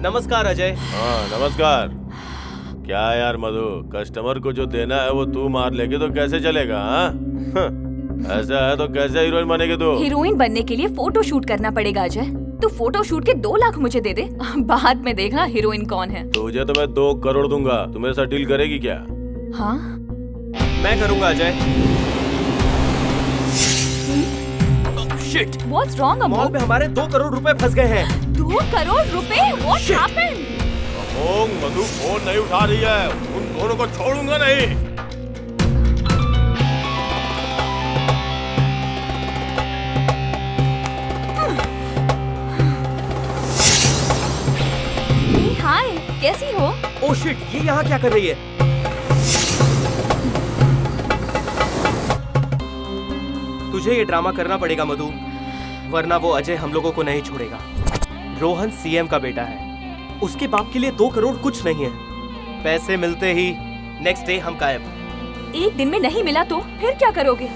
नमस्कार अजय। हाँ नमस्कार। क्या यार मधु, कस्टमर को जो देना है वो तू मार लेगी तो कैसे चलेगा? हाँ? ऐसा है तो कैसे हीरोइन बनेगी तू? हीरोइन बनने के लिए फोटो शूट करना पड़ेगा अजय। तू फोटो शूट के 2 लाख मुझे दे दे, बाद में देखना हीरोइन कौन है। तुझे तो मैं 2 करोड़ दूंगा। तू मेरे साथ डील करेगी क्या? हाँ मैं करूंगा अजय। शिट, What's wrong अमोघ? मॉल में हमारे 2 करोड़ रुपए फंस गए हैं। 2 करोड़ रुपए? What happened? Amogh, Madhu phone नहीं उठा रही है। उन दोनों को छोड़ूंगा नहीं। हाय, कैसी हो? ओह शिट, ये यहाँ क्या कर रही है? तुझे ये ड्रामा करना पड़ेगा मधु, वरना वो अजय हम लोगों को नहीं छोड़ेगा। रोहन सीएम का बेटा है, उसके बाप के लिए 2 करोड़ कुछ नहीं है। पैसे मिलते ही नेक्स्ट डे हम गायब। एक दिन में नहीं मिला तो फिर क्या करोगे?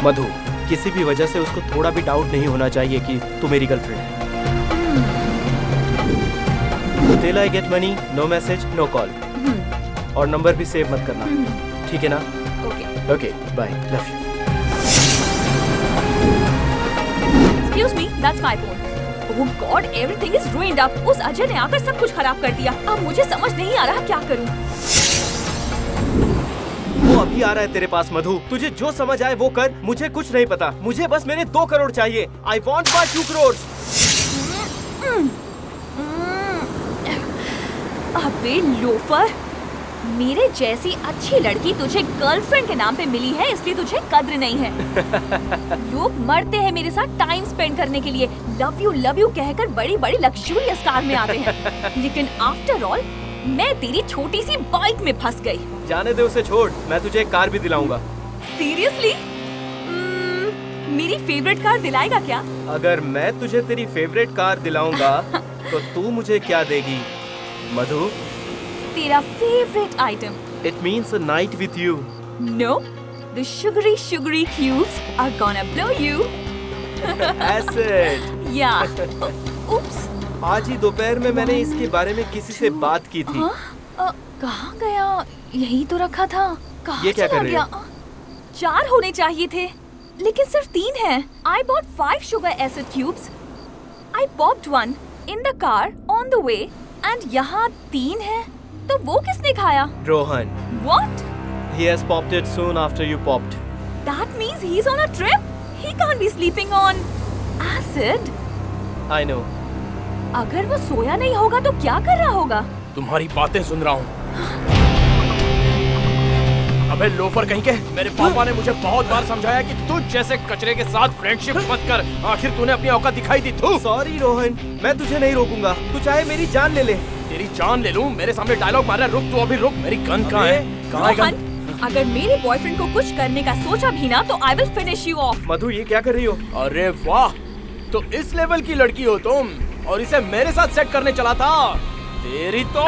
मधु, किसी भी वजह से उसको थोड़ा भी डाउट नहीं होना चाहिए कि तू मेरी गर्लफ्रेंड है। Till I get money, no message, no call. और नंबर भी सेव मत करना, ठीक है ना? Okay. Okay, bye, love you. Excuse me, that's my phone. Oh God, everything is ruined up. उस अजय ने आकर सब कुछ खराब कर दिया। अब मुझे समझ नहीं आ रहा क्या करूं। वो अभी आ रहा है तेरे पास मधु। तुझे जो समझ आए वो कर, मुझे कुछ नहीं पता। मुझे बस मेरे 2 करोड़ चाहिए। I want my 2 crores. अबे लोफर, मेरे जैसी अच्छी लड़की तुझे गर्लफ्रेंड के नाम पे मिली है, इसलिए तुझे कद्र नहीं है। लोग मरते हैं मेरे साथ टाइम स्पेंड करने के लिए, लव यू कहकर बड़ी बड़ी लग्जूरियस कार में आते हैं, लेकिन आफ्टर ऑल मैं तेरी छोटी सी बाइक में फंस गई। जाने दे उसे, छोड़। मैं तुझे एक कार भी दिलाऊंगा। सीरियसली? मेरी फेवरेट कार दिलाएगा क्या? अगर मैं तुझे तेरी फेवरेट कार दिलाऊंगा तो तू मुझे क्या देगी मधु? तेरा favourite item. It means a night with you. No, the sugary cubes are gonna blow you. Acid. Yeah. Oops. आज ही दोपहर में मैंने इसके बारे में किसी से बात की थी। कहाँ गया? यही तो रखा था। कहाँ ये क्या चला कर रही गया? 4 होने चाहिए थे, लेकिन सिर्फ 3 हैं। I bought 5 sugar acid cubes. I popped one in the car on the way, and यहाँ 3 हैं। तो वो किसने खाया? Rohan. What? He has popped it soon after you popped. That means he's on a trip. He can't be sleeping on acid. I know. अगर वो सोया नहीं होगा तो क्या कर रहा होगा? तुम्हारी बातें सुन रहा हूँ। अबे लोफर कहीं के, मेरे पापा ने मुझे बहुत बार समझाया कि तुझ जैसे कचरे के साथ फ्रेंडशिप मत कर। आखिर तूने अपनी औकात दिखाई दी। तू सॉरी रोहन, मैं तुझे नहीं रोकूंगा। तू चाहे मेरी जान ले ले। तेरी जान ले लूं? मेरे सामने डायलॉग मार रहा है। रुक, तू अभी रुक। मेरी गन कहाँ है? कहाँ है गन? अगर मेरे बॉयफ्रेंड को कुछ करने का सोचा भी ना तो I will finish you off. मधु, ये क्या कर रही हो? अरे वाह, तो इस लेवल की लड़की हो तुम, और इसे मेरे साथ सेट करने चला था। तेरी तो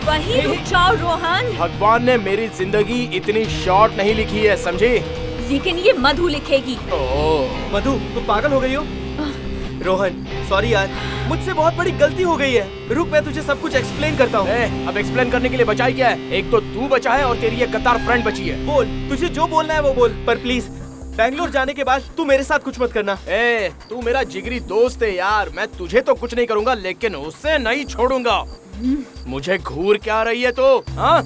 वहीं रुक जाओ रोहन। भगवान ने मेरी जिंदगी इतनी शॉर्ट नहीं लिखी है, समझी? लेकिन ये मधु लिखेगी। मधु, तुम पागल हो गई हो? रोहन, सॉरी यार, मुझसे बहुत बड़ी गलती हो गई है। रुक, मैं तुझे सब कुछ एक्सप्लेन करता हूँ। अब एक्सप्लेन करने के लिए बचा ही क्या है? एक तो तू बचा है और तेरी ये कतार फ्रेंड बची है। बोल, तुझे जो बोलना है वो बोल, पर प्लीज बैंगलोर जाने के बाद तू मेरे साथ कुछ मत करना। तू मेरा जिगरी दोस्त है यार, मैं तुझे तो कुछ नहीं करूंगा, लेकिन उसे नहीं छोड़ूंगा। मुझे घूर क्या रही है तो? हाँ?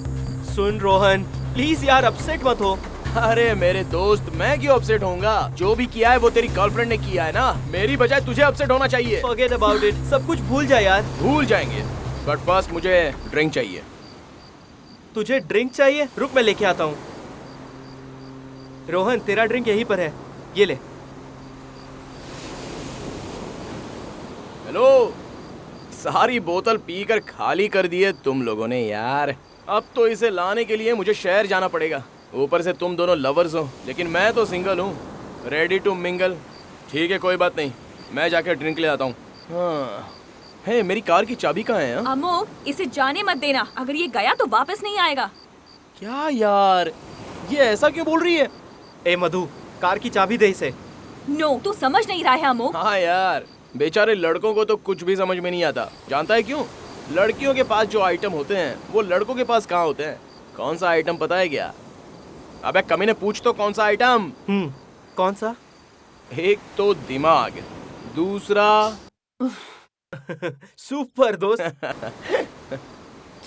सुन रोहन, प्लीज यार अपसेट मत हो। अरे मेरे दोस्त, मैं क्यों अपसेट होऊंगा? जो भी किया है वो तेरी गर्लफ्रेंड ने किया है ना, मेरी बजाय तुझे अपसेट होना चाहिए। Forget about it, सब कुछ भूल जा यार। भूल जाएंगे, बट फर्स्ट मुझे ड्रिंक चाहिए। तुझे ड्रिंक चाहिए? रुक, मैं लेके आता हूँ। रोहन, तेरा ड्रिंक यहीं पर है, ये ले। हेलो, सारी बोतल पीकर खाली कर दी है तुम लोगों ने यार। अब तो इसे लाने के लिए मुझे शहर जाना पड़ेगा। ऊपर से तुम दोनों लवर्स हो, लेकिन मैं तो सिंगल हूँ, रेडी टू मिंगल। ठीक है, कोई बात नहीं, मैं जाकर ड्रिंक ले आता हूँ। हाँ, है मेरी कार की चाबी कहाँ है? अमोक, इसे जाने मत देना, अगर ये गया तो वापस नहीं आएगा। क्या यार, ये ऐसा क्यों बोल रही है? ए मधु, कार की चाबी दे इसे। नो, तू समझ नहीं रहा है अमोक। हाँ यार, बेचारे लड़कों को तो कुछ भी समझ में नहीं आता। जानता है क्यों? लड़कियों के पास जो आइटम होते हैं वो लड़कों के पास कहाँ होते हैं? कौन सा आइटम पता है क्या? अबे कमीने, पूछ तो कौन सा आइटम? कौन सा? एक तो दिमाग, दूसरा सुपर दोस्त।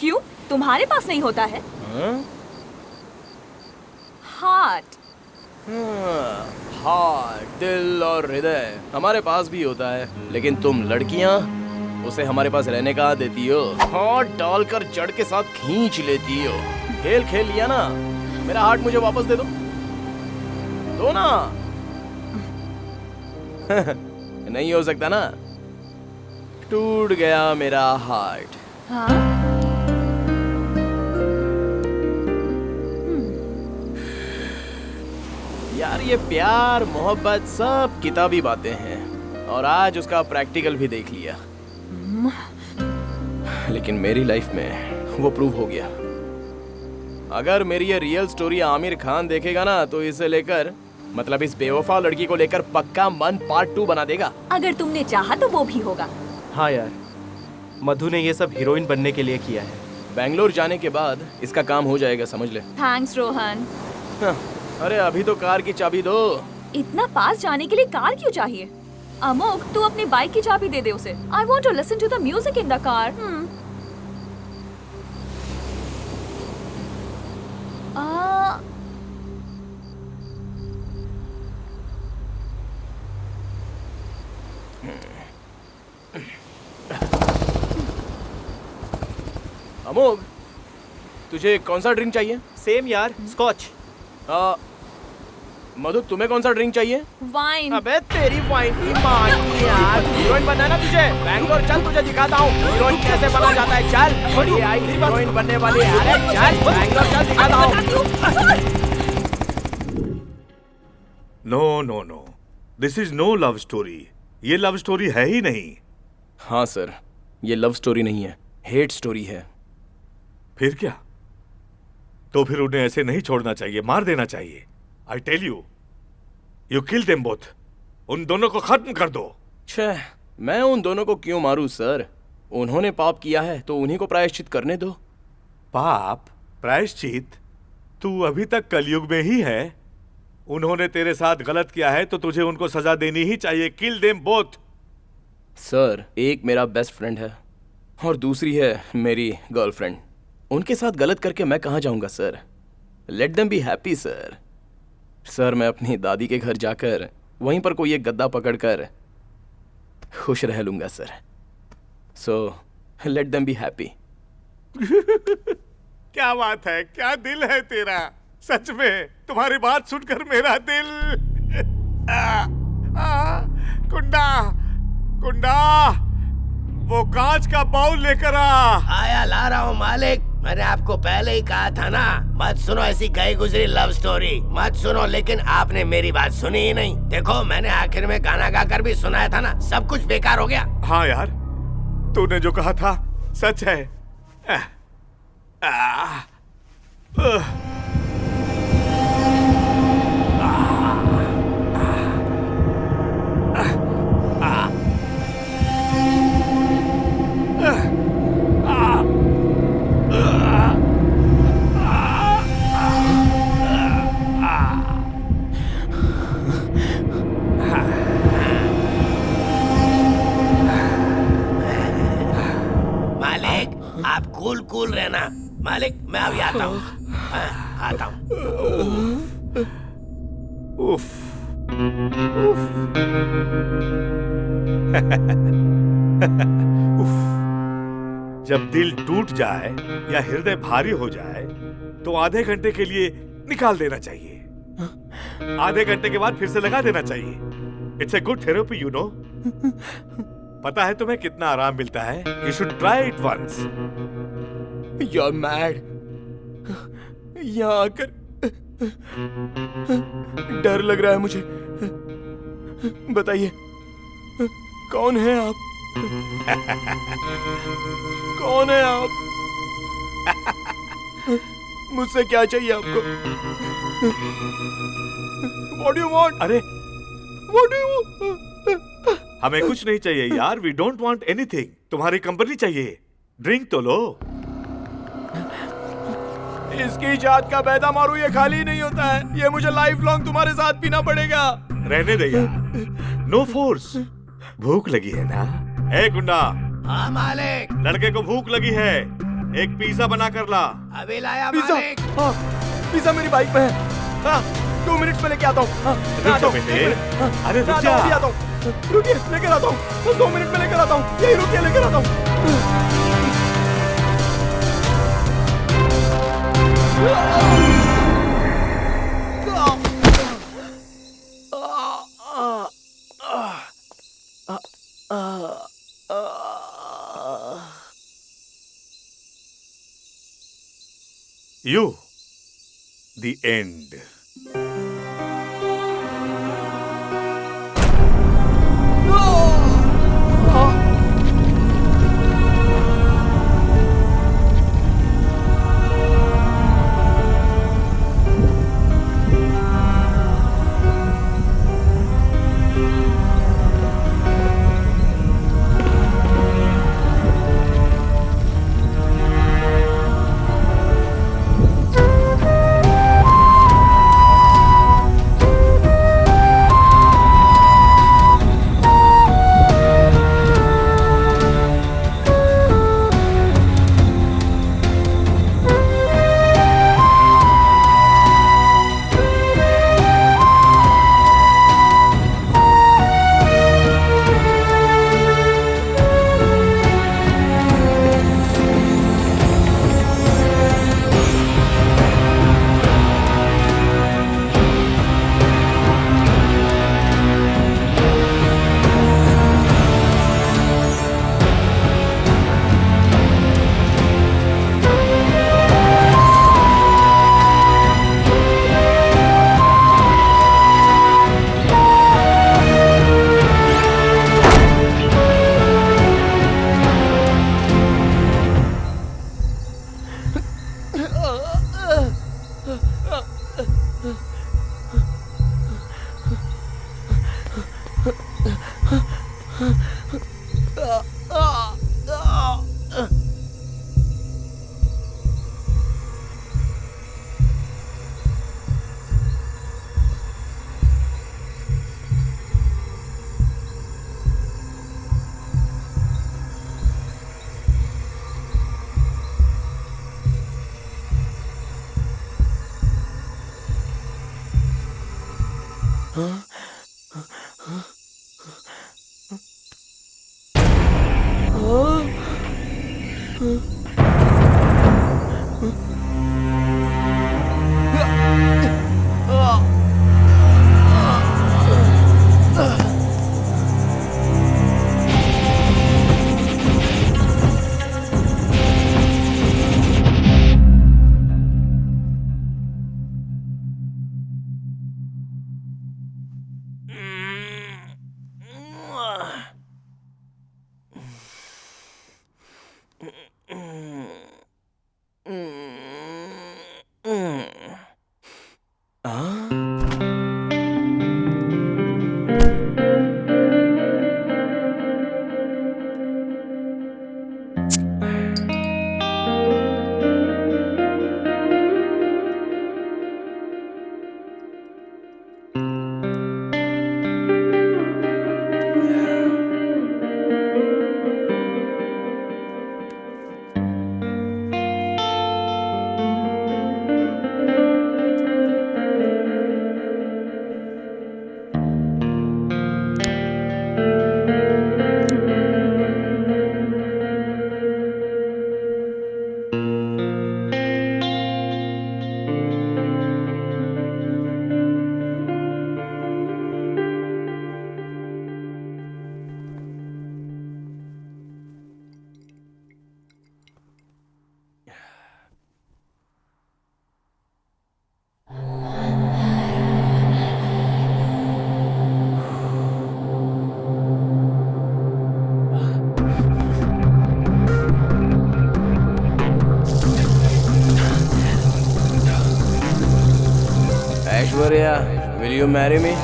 क्यों, तुम्हारे पास नहीं होता है? हार्ट। हार्ट, दिल और हृदय हमारे पास भी होता है, लेकिन तुम लड़कियां उसे हमारे पास रहने का देती हो। हाथ डालकर जड़ के साथ खींच लेती हो। खेल खेल लिया ना, मेरा हार्ट मुझे वापस दे दो ना। नहीं हो सकता ना, टूट गया मेरा हार्ट। हाँ? यार ये प्यार मोहब्बत सब किताबी बातें हैं, और आज उसका प्रैक्टिकल भी देख लिया, लेकिन मेरी लाइफ में वो प्रूव हो गया। अगर मेरी ये रियल स्टोरी आमिर खान देखेगा ना तो इसे लेकर, मतलब इस बेवफा लड़की को लेकर पक्का मन पार्ट 2 बना देगा। अगर तुमने चाहा तो वो भी होगा। हाँ यार, मधु ने ये सब हीरोइन बनने के लिए किया है। बैंगलोर जाने के बाद इसका काम हो जाएगा, समझ ले। थैंक्स रोहन। हाँ, अरे अभी तो कार की चाबी दो। इतना पास जाने के लिए कार क्यों चाहिए? अमोक, तू अपनी बाइक की चाबी दे दे उसे। I want to listen to the music in the car. Amok, तुझे कौन सा ड्रिंक चाहिए? सेम यार, स्कॉच। मधु, तुम्हें कौन सा ड्रिंक चाहिए? वाइन। अबे तेरी वाइन की माँ की यार। हीरोइन बनना है ना तुझे? बैंगलोर चल, तुझे दिखाता हूँ हीरोइन कैसे बना जाता है। चल, बड़ी आई हीरोइन बनने वाली है। अरे चल, बैंगलोर चल, दिखाता हूँ। No no no, this is no love story. ये लव स्टोरी है ही नहीं। हाँ सर, ये लव स्टोरी नहीं है, हेट स्टोरी है। फिर क्या? तो फिर उन्हें ऐसे नहीं छोड़ना चाहिए, मार देना चाहिए। I tell you, you kill them both. उन दोनों को खत्म कर दो। छह, मैं उन दोनों को क्यों मारूं सर? उन्होंने पाप किया है तो उन्हीं को प्रायश्चित करने दो। पाप? प्रायश्चित? तू अभी तक कलयुग में ही है। उन्होंने तेरे साथ गलत किया है तो तुझे उनको सजा देनी ही चाहिए। Kill them both. सर, एक मेरा बेस्ट फ्रेंड है और दूसरी है मेरी गर्लफ्रेंड। उनके साथ गलत करके मैं कहाँ जाऊंगा sir? Let them be happy sir. Sir, मैं अपनी दादी के घर जाकर वहीं पर कोई एक गद्दा पकड़कर खुश रह लूंगा sir. So let them be happy. क्या बात है, क्या दिल है तेरा। सच में तुम्हारी बात सुनकर मेरा दिल कुंडा कुंडा, वो कांच का बाउल लेकर आया ला रहा हूँ मालिक। मैंने आपको पहले ही कहा था ना, मत सुनो ऐसी गई गुजरी लव स्टोरी, मत सुनो। लेकिन आपने मेरी बात सुनी ही नहीं। देखो, मैंने आखिर में गाना गाकर भी सुनाया था ना, सब कुछ बेकार हो गया। हाँ यार, तूने जो कहा था सच है। आप कूल कूल रहना मालिक। मैं अभी आता हूँ, आता हूँ। उफ। उफ। जब दिल टूट जाए या हृदय भारी हो जाए तो आधे घंटे के लिए निकाल देना चाहिए। आधे घंटे के बाद फिर से लगा देना चाहिए। It's a good therapy, you know. पता है तुम्हें कितना आराम मिलता है? You should try it once. You're mad. यहाँ आकर डर लग रहा है मुझे। बताइए, कौन है आप? कौन है आप? मुझसे क्या चाहिए आपको? What do you want? अरे, What do you want? हमें कुछ नहीं चाहिए यार। We don't want anything. तुम्हारी कंपनी चाहिए। ड्रिंक तो लो। इसकी जात का पैदा मारू, ये खाली नहीं होता है। ये मुझे लाइफ लॉन्ग तुम्हारे साथ पीना पड़ेगा। रहने दे यार, नो फोर्स। भूख लगी है ना? ए गुंडा। हाँ मालिक। लड़के को भूख लगी है, एक पिज्जा बना कर ला। अभी लाया पिज्जा? मालिक। हाँ, पिज्जा मेरी बाइक पे है। हाँ, 2 मिनट में लेके आता हूँ। रुक जा बेटे। अरे रुक जा। आता हूँ, रुकिए, लेकर आता हूँ। 2 मिनट में लेकर आता हूँ। यही रुकिए, लेकर आता हूँ। You, the end. Aishwarya, will you marry me?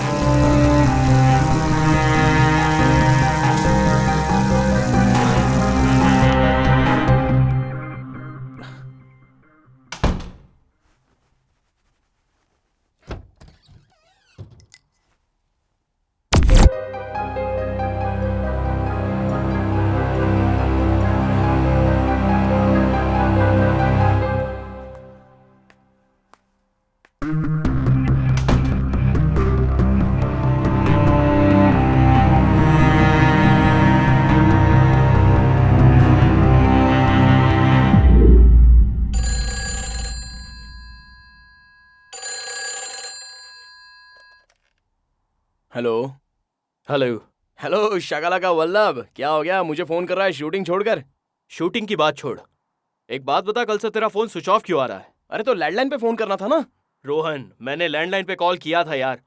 Hello hello. Hello शगला का वल्लभ, क्या हो गया? मुझे फोन कर रहा है शूटिंग छोड़कर। शूटिंग की बात छोड़, एक बात बता, कल से तेरा फोन स्विच ऑफ क्यों आ रहा है? अरे तो लैंडलाइन पे फोन करना था ना। रोहन, मैंने लैंडलाइन पे कॉल किया था यार,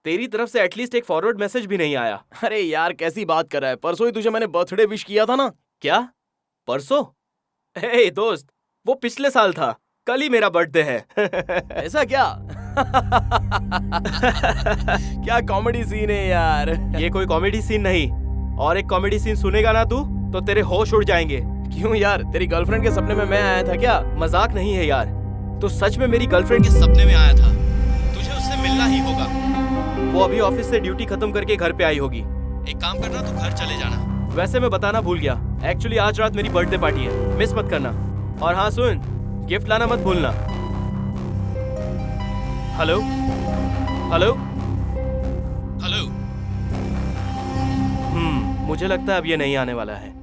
तेरी तरफ से एटलीस्ट एक फॉरवर्ड मैसेज भी नहीं आया। अरे यार कैसी बात कर रहा है, परसों ही तुझे मैंने बर्थडे विश किया था ना। क्या परसों? हे दोस्त, वो पिछले साल था, कल ही मेरा बर्थडे है। ऐसा क्या? क्या कॉमेडी सीन है यार। ये कोई कॉमेडी सीन नहीं, और एक कॉमेडी सीन सुनेगा ना तू तो तेरे होश उड़ जाएंगे। क्यों यार, तेरी गर्लफ्रेंड के सपने में मैं आया था क्या? मजाक नहीं है यार, तो सच में मेरी गर्लफ्रेंड के सपने में आया था। तुझे उससे मिलना ही होगा। वो अभी ऑफिस से ड्यूटी खत्म करके घर पे आई होगी। एक काम करना, तू घर चले जाना। वैसे मैं बताना भूल गया, एक्चुअली आज रात मेरी बर्थडे पार्टी है, मिस मत करना। और हाँ सुन, गिफ्ट लाना मत भूलना। Hello hello hello. मुझे लगता है अब ये नहीं आने वाला है।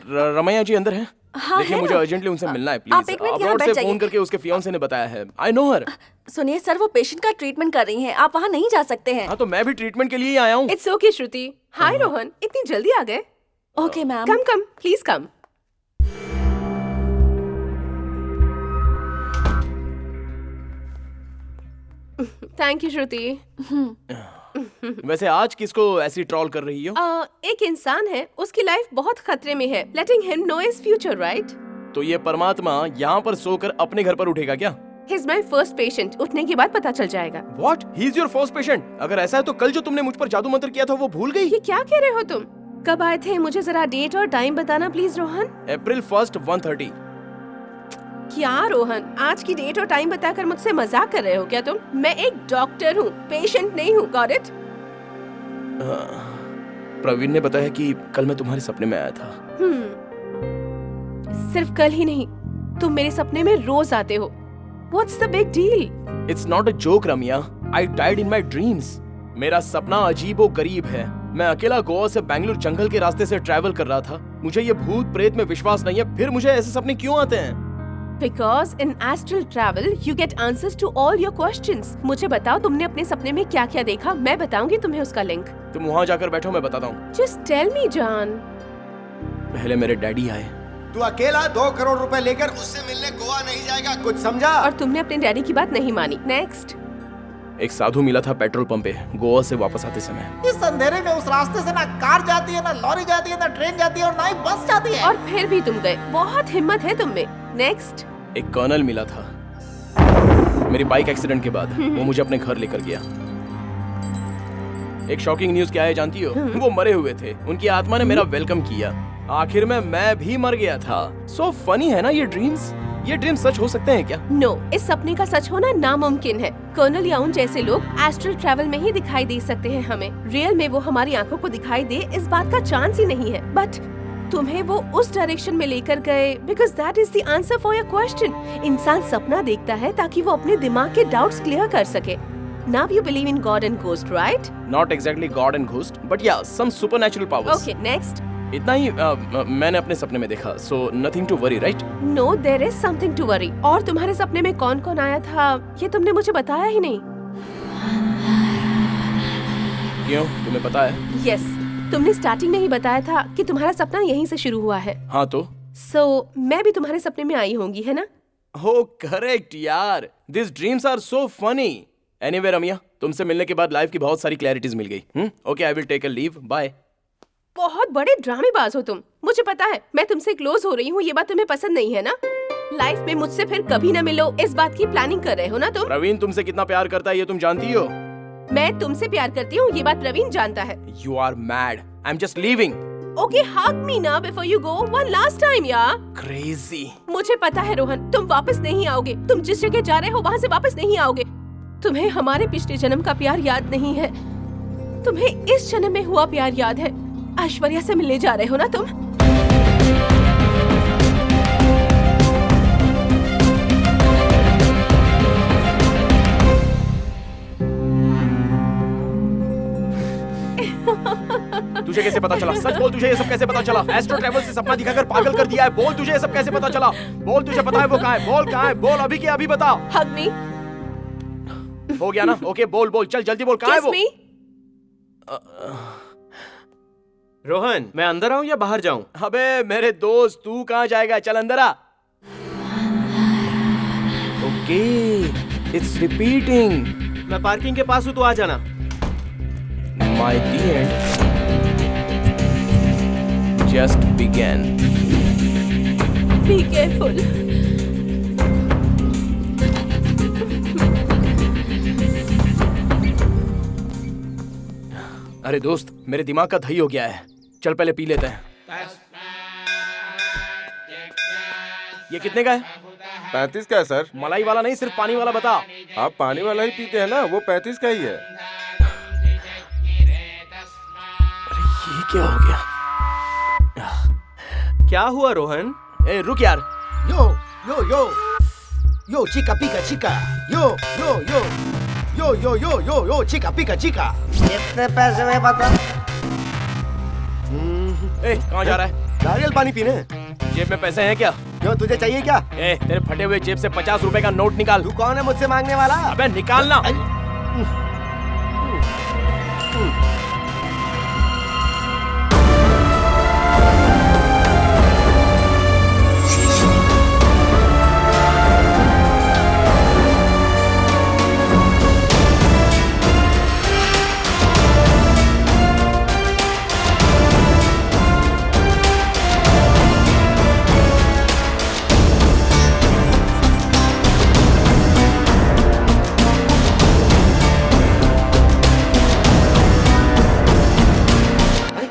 रमैया जी अंदर हैं? हाँ, देखिए है मुझे ना? अर्जेंटली उनसे मिलना है आप प्लीज। एक मिनट यहाँ अब्रॉड बैठ से जाइए। फोन करके उसके फियांसे ने बताया है। आई नो हर। सुनिए सर, वो पेशेंट का ट्रीटमेंट कर रही हैं, आप वहाँ नहीं जा सकते हैं। हाँ तो मैं भी ट्रीटमेंट के लिए ही आया हूँ। It's okay Shruti. Hi Rohan, इतनी जल्दी आ गए? Okay ma'am. Come come please come. Thank you Shruti. वैसे आज किसको ऐसी ट्रॉल कर रही हो? एक इंसान है, उसकी लाइफ बहुत खतरे में है। लेटिंग him know his future, right? तो ये परमात्मा यहाँ पर सोकर अपने घर पर उठेगा क्या? He is my first patient. उठने के बाद पता चल जाएगा। What? He is your first patient? अगर ऐसा है तो कल जो तुमने मुझ पर जादू मंत्र किया था वो भूल गई? ये क्या कह रहे हो तुम? कब आए थे? मुझे जरा डेट और टाइम बताना प्लीज रोहन। April 1st 1:30। क्या रोहन, आज की डेट और टाइम बताकर मुझसे मजाक कर रहे हो क्या तुम? मैं एक डॉक्टर हूँ, पेशेंट नहीं हूँ। Got it? प्रवीण ने बताया कि कल मैं तुम्हारे सपने में आया था। सिर्फ कल ही नहीं, तुम मेरे सपने में रोज आते हो। What's the big deal? It's not a joke, Ramiya. I died in my dreams. मेरा सपना अजीबो गरीब है। मैं अकेला गोवा से बेंगलुरु जंगल के रास्ते से ट्रैवल कर रहा था। मुझे ये भूत प्रेत में विश्वास नहीं है, फिर मुझे ऐसे सपने क्यों आते हैं? Because in astral travel you get answers to all your questions. मुझे बताओ तुमने अपने सपने में क्या क्या देखा? मैं बताऊंगी तुम्हें उसका लिंक। तुम वहाँ जाकर बैठो, मैं बताता हूँ। Just tell me, जान। पहले मेरे डैडी आए। तू अकेला 2 करोड़ रुपए लेकर उससे मिलने गोवा नहीं जाएगा, कुछ समझा? और तुमने अपने डैडी की बात नहीं मानी। नेक्स्ट। एक साधु मिला था पेट्रोल पंप पे गोवा से वापस आते समय। इस अंधेरे में उस रास्ते से ना कार जाती है, ना लॉरी जाती है, ना ट्रेन जाती है और ना ही बस जाती है। और फिर भी तुम गए। बहुत हिम्मत है तुम में। नेक्स्ट। एक कर्नल मिला था मेरी बाइक एक्सीडेंट के बाद। वो मुझे अपने घर लेकर गया। एक शॉकिंग न्यूज क्या है जानती हो? वो मरे हुए थे, उनकी आत्मा ने मेरा वेलकम किया। आखिर में मैं भी मर गया था। सो फनी है ना ये ड्रीम्स? ये ड्रीम्स सच हो सकते हैं क्या? नो, इस सपने का सच होना नामुमकिन है। कर्नल या उन जैसे लोग एस्ट्रल ट्रैवल में ही दिखाई दे सकते हैं हमें। रियल में वो हमारी आंखों को दिखाई दे, इस बात का चांस ही नहीं है। बट तुम्हें वो उस डायरेक्शन में लेकर गए because that is the answer for your question. इंसान सपना देखता है ताकि वो अपने दिमाग के डाउट्स क्लियर कर सके। Now you believe in God and ghost, right? Not exactly God and ghost, but yeah, some supernatural powers. Okay, next. इतना ही मैंने अपने सपने में देखा, so nothing to worry, right? No, there is something to worry. और तुम्हारे सपने में कौन कौन आया था ये तुमने मुझे बताया ही नहीं। क्यों, तुम्हें पता है? Yes, तुमने स्टार्टिंग में ही बताया था कि तुम्हारा सपना यहीं से शुरू हुआ है। हाँ तो? So मैं भी तुम्हारे सपने में आई होंगी, है ना? Oh, correct यार। These dreams are so funny. Anyway, Ramiya, तुमसे मिलने के बाद लाइफ की बहुत सारी क्लैरिटीज मिल गई। Okay, I will take a leave. Bye. बहुत बड़े ड्रामेबाज हो तुम। मुझे पता है मैं तुमसे क्लोज हो रही हूँ, ये बात तुम्हें पसंद नहीं है ना? लाइफ में मुझसे फिर कभी ना मिलो, इस बात की प्लानिंग कर रहे हो ना तुम? प्रवीण तुमसे कितना प्यार करता है ये तुम जानती हो? मैं तुमसे प्यार करती हूँ, ये बात प्रवीण जानता है। You are mad. I'm just leaving. Okay, hug me now before you go. One last time, यार। Crazy. मुझे पता है रोहन, तुम वापस नहीं आओगे। तुम जिस जगह जा रहे हो वहाँ से वापस नहीं आओगे। तुम्हें हमारे पिछले जन्म का प्यार याद नहीं है, तुम्हें इस जन्म में हुआ प्यार याद है। ऐश्वर्या से मिलने जा रहे हो ना तुम? तुझे कैसे पता चला? सच बोल, तुझे ये सब कैसे पता चला? एस्ट्रो ट्रैवल से सपना दिखाकर पागल कर दिया है। बोल, तुझे ये सब कैसे पता चला? बोल, तुझे पता है वो कहाँ है? बोल कहाँ है? बोल अभी के अभी बता। Hug me. हो गया ना? ओके, बोल बोल, चल जल्दी बोल, कहाँ है वो? Kiss me. रोहन, मैं अंदर आऊं या बाहर जाऊं? अबे मेरे दोस्त, तू कहाँ जाएगा? चल अंदर आ। Okay, it's repeating. मैं पार्किंग के पास हूँ, तो आ जाना। My the end just began. Be careful. अरे दोस्त, मेरे दिमाग का दही हो गया है। चल पहले पी लेते हैं। ये कितने का है? 35 का है सर। मलाई वाला नहीं, सिर्फ पानी वाला बता। आप पानी वाला ही पीते हैं ना, वो 35 का ही है। अरे ये क्या हो गया? क्या हुआ रोहन? ए रुक यार। यो यो यो यो चिका पिका चिका यो यो यो यो यो यो यो यो चिका पिका चिका। कितने पैसे में बता? ए कहाँ जा रहा है? नारियल पानी पीने? जेब में पैसे हैं क्या? क्यों, तुझे चाहिए क्या? ए, तेरे फटे हुए जेब से 50 रुपए का नोट निकाल। तू कौन है मुझसे मांगने वाला? अबे निकालना।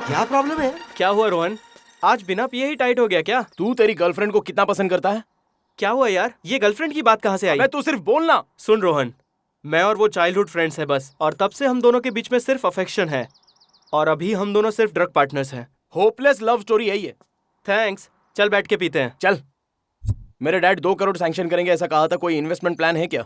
क्या प्रॉब्लम है? क्या हुआ रोहन? आज बिना पिए ही टाइट हो गया क्या? तू तेरी गर्लफ्रेंड को कितना पसंद करता है? क्या हुआ यार? ये गर्लफ्रेंड की बात कहाँ से आई? मैं तू सिर्फ बोलना। सुन रोहन, मैं और वो चाइल्डहुड फ्रेंड्स है बस, और तब से हम दोनों के बीच में सिर्फ अफेक्शन है, और अभी हम दोनों सिर्फ ड्रग पार्टनर्स हैं। होपलेस लव स्टोरी है ये। थैंक्स, चल बैठ के पीते हैं। चल। मेरे डैड 2 करोड़ सैंक्शन करेंगे ऐसा कहा था, कोई इन्वेस्टमेंट प्लान है क्या?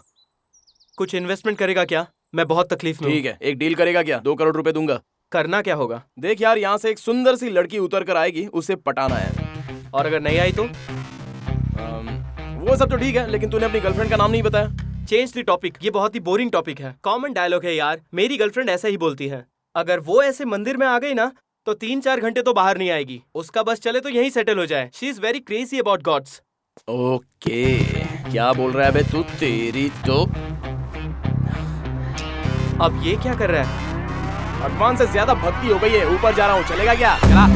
कुछ इन्वेस्टमेंट करेगा क्या? मैं बहुत तकलीफ में हूँ। ठीक है, एक डील करेगा क्या? 2 करोड़ रुपए दूंगा। करना क्या होगा? देख यार, यहाँ से एक सुंदर सी लड़की उतर कर आएगी, उसे पटाना है। और अगर नहीं आई तो? वो सब तो ठीक है, लेकिन तूने अपनी गर्लफ्रेंड का नाम नहीं बताया। चेंज द टॉपिक, ये बहुत ही बोरिंग टॉपिक है। कॉमन डायलॉग है यार, मेरी गर्लफ्रेंड ऐसा ही बोलती है। अगर वो ऐसे मंदिर में आ गई ना तो 3-4 घंटे तो बाहर नहीं आएगी। उसका बस चले तो यहीं सेटल हो जाए। She is very crazy about God's. Okay, क्या बोल रहा है बे तू? तेरी तो अब ये क्या कर रहा है? भगवान से ज्यादा भक्ति हो गई है। ऊपर जा रहा हूँ, चलेगा क्या? चला।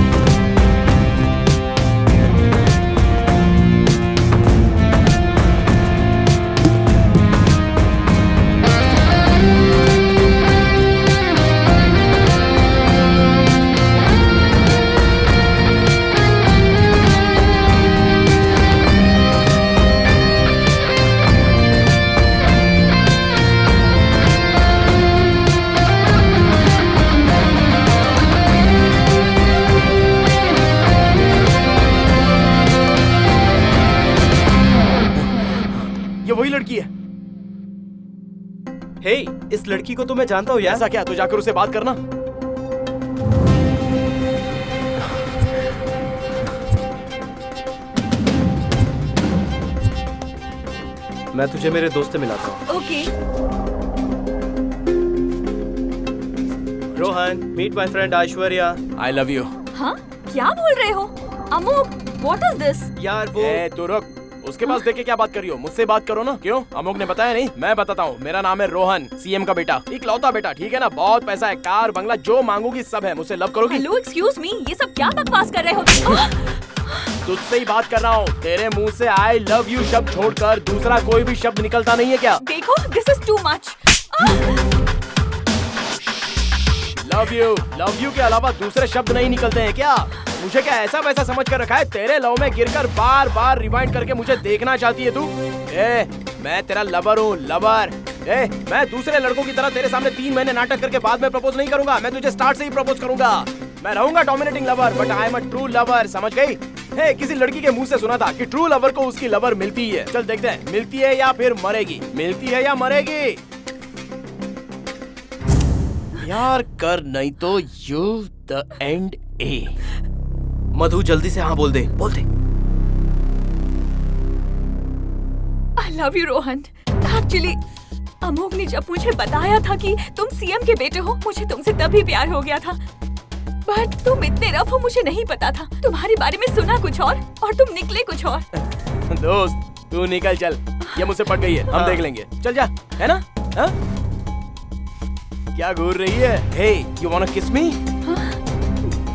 वही लड़की है। हे, इस लड़की को तो मैं जानता हूँ यार। ऐसा क्या? तो जाकर उससे बात करना। मैं तुझे मेरे दोस्त से मिलाता हूँ। Okay. Rohan, meet my friend Aishwarya. I love you. हाँ, क्या बोल रहे हो? Amok, what is this? यार वो तू रुक, उसके पास देख के क्या बात कर रही हो? मुझसे बात करो ना। क्यों? अमोक ने बताया नहीं? मैं बताता हूँ। मेरा नाम है रोहन, सीएम का बेटा, इकलौता बेटा, ठीक है ना? बहुत पैसा है, कार बंगला जो मांगोगी सब है। मुझसे लव करोगी? हेलो, एक्सक्यूज मी, ये सब क्या बकवास कर रहे हो? तुझसे ही बात कर रहा हूँ। तेरे मुंह से आई लव यू शब्द छोड़कर दूसरा कोई भी शब्द निकलता नहीं है क्या? देखो, this is too much. Love you के अलावा दूसरे शब्द नहीं निकलते हैं क्या? मुझे क्या ऐसा वैसा समझ कर रखा है? तेरे लव में गिरकर बार बार रिवाइंड करके मुझे देखना चाहती है तू? मैं तेरा लवर हूँ, लवर। मैं दूसरे लड़कों की तरह तेरे सामने 3 महीने नाटक करके बाद में प्रपोज नहीं करूंगा। मैं तुझे स्टार्ट से ही प्रपोज करूंगा। मैं रहूंगा dominating lover, but I am a true lover, समझ गई? किसी लड़की के मुंह से सुना था कि ट्रू लवर को उसकी लवर मिलती है। चल देखते हैं, मिलती है या फिर मरेगी? मिलती है या मरेगी? यार कर, नहीं तो यू द एंड ए। मधु, जल्दी से हाँ बोल दे, बोल दे। I love you Rohan. Actually Amogh ने जब मुझे बताया था कि तुम सीएम के बेटे हो, मुझे तुमसे तभी प्यार हो गया था। बट तुम इतने रफ हो, मुझे नहीं पता था। तुम्हारे बारे में सुना कुछ और तुम निकले कुछ और। दोस्त तू निकल चल, ये मुझसे पट गई है, हम देख लेंगे। चल जा, है ना? हा? क्या घूर रही है? हे, यू वांना किस मी?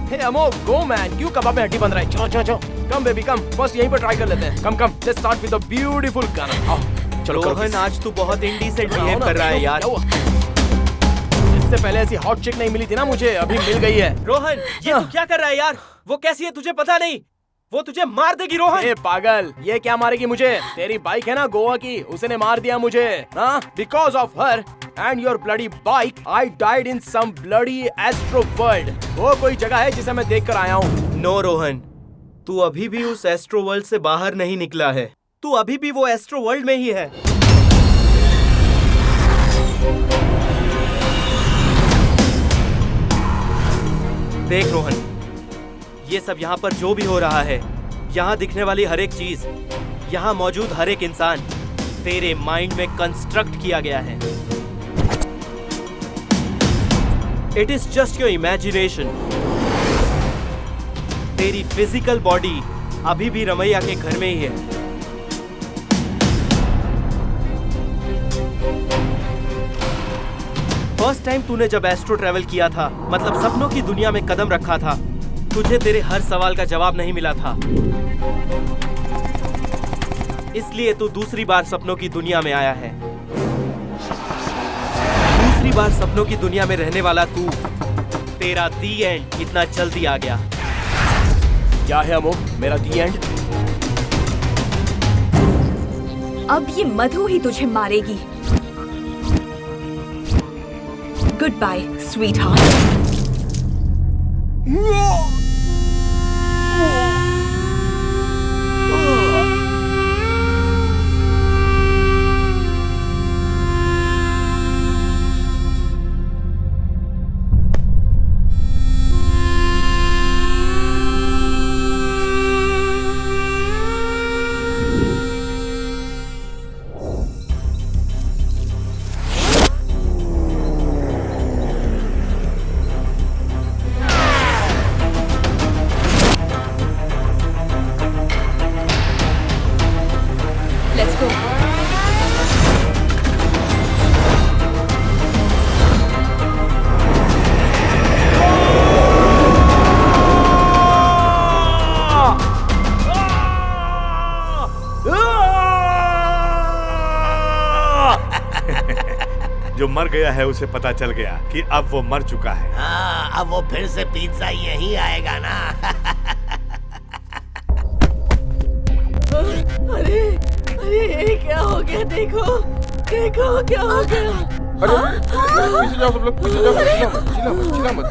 हे अमोक, गो मैन, क्यों कबाब में हड्डी बन रहा है? चलो चलो चलो, कम बेबी कम, फर्स्ट यहीं पर ट्राई कर लेते हैं। Come come, let's start with a beautiful गाना। आओ चलो। रोहन, आज तू बहुत इंडिसेंट बिहेव कर रहा है यार। इससे पहले ऐसी हॉट चिक नहीं मिली थी ना मुझे, अभी मिल गई है। रोहन, ये तू क्या कर रहा है यार? वो कैसी है तुझे पता नहीं? वो तुझे मार देगी रोहन। ए पागल, ये क्या मारेगी मुझे? तेरी बाइक है ना गोवा की, उसने मार दिया मुझे। हाँ, because of her and your bloody bike, I died in some bloody astro world. वो कोई जगह है जिसे मैं देख कर आया हूँ। नो रोहन, तू अभी भी उस एस्ट्रो वर्ल्ड से बाहर नहीं निकला है। तू अभी भी वो एस्ट्रो वर्ल्ड में ही है। देख रोहन, ये सब यहाँ पर जो भी हो रहा है, यहाँ दिखने वाली हर एक चीज, यहाँ मौजूद हर एक इंसान तेरे माइंड में कंस्ट्रक्ट किया गया है। It is just your imagination. तेरी फिजिकल बॉडी अभी भी रमैया के घर में ही है। फर्स्ट टाइम तूने जब एस्ट्रो ट्रैवल किया था, मतलब सपनों की दुनिया में कदम रखा था, तुझे तेरे हर सवाल का जवाब नहीं मिला था। इसलिए तू दूसरी बार सपनों की दुनिया में आया है। दूसरी बार सपनों की दुनिया में रहने वाला तू, तेरा दी एंड इतना जल्दी आ गया। क्या है अमोघ मेरा दी एंड? अब ये मधु ही तुझे मारेगी। Good bye sweet heart. जो मर गया है उसे पता चल गया कि अब वो मर चुका है। हाँ, अब वो फिर से पिज्जा यही आएगा ना। अरे अरे ये क्या हो गया? देखो देखो क्या हो गया। पीछे जाओ सब लोग, पीछे जाओ, चिल्ला मत।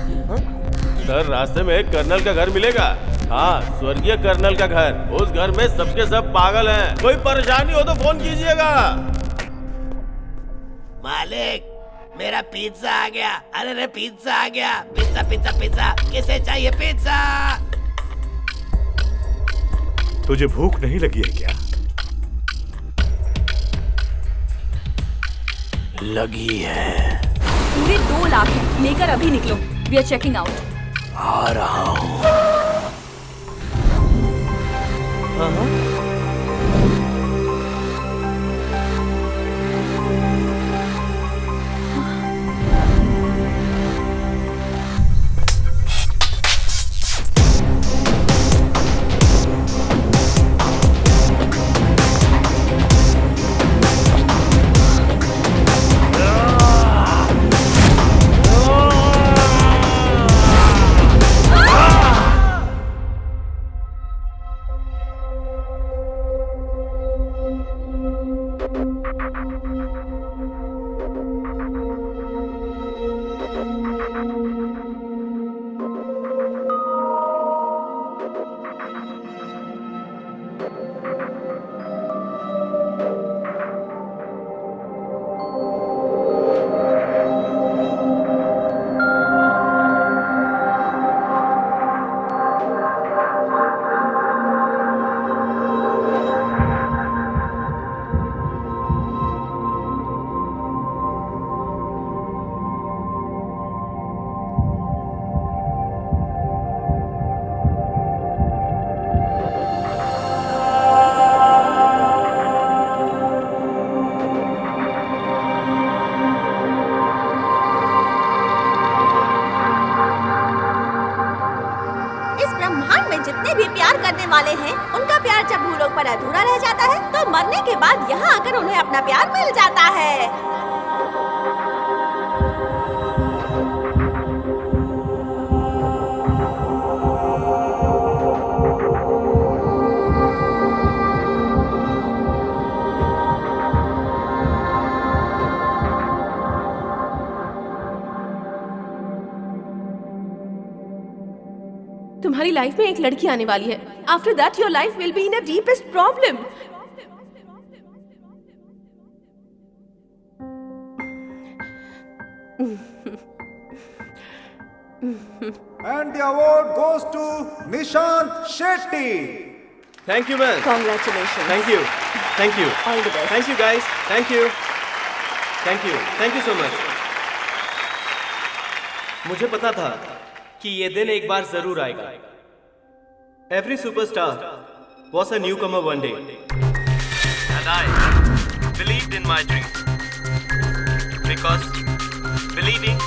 सर, रास्ते में एक कर्नल का घर मिलेगा। हाँ, स्वर्गीय कर्नल का घर। उस घर में सबके सब पागल हैं। कोई परेशानी हो तो फोन कीजिएगा। मालिक, मेरा पिज्जा आ गया। अरे रे पिज्जा आ गया। पिज्जा पिज्जा पिज्जा, किसे चाहिए पिज्जा? तुझे भूख नहीं लगी है क्या? लगी है। पूरे 2 लाख है, लेकर अभी निकलो। We are checking out. आ रहा हूँ। वाले हैं, उनका प्यार जब भूलोक पर अधूरा रह जाता है तो मरने के बाद यहाँ आकर उन्हें अपना प्यार मिल जाता है। तुम्हारी लाइफ में एक लड़की आने वाली है। After that your life will be in a deepest problem. And the award goes to Nishant Shetty. Thank you, man. Congratulations. Thank you. Thank you. All the best. Thank you, guys. Thank you. Thank you. Thank you so much. मुझे पता था कि ये दिन एक बार जरूर आएगा. Every superstar was a newcomer one day. And I believed in my dream. Because believing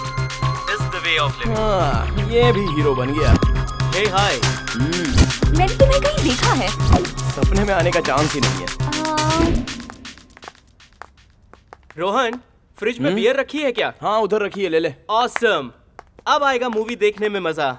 is the way of living. हाँ, ये भी हीरो बन गया. Hey, hi. मैंने तुम्हें कहीं देखा है. सपने में आने का चांस ही नहीं है. रोहन, फ्रिज में बियर रखी है क्या? हाँ, उधर रखी है, ले ले. Awesome. अब आएगा मूवी देखने में मजा.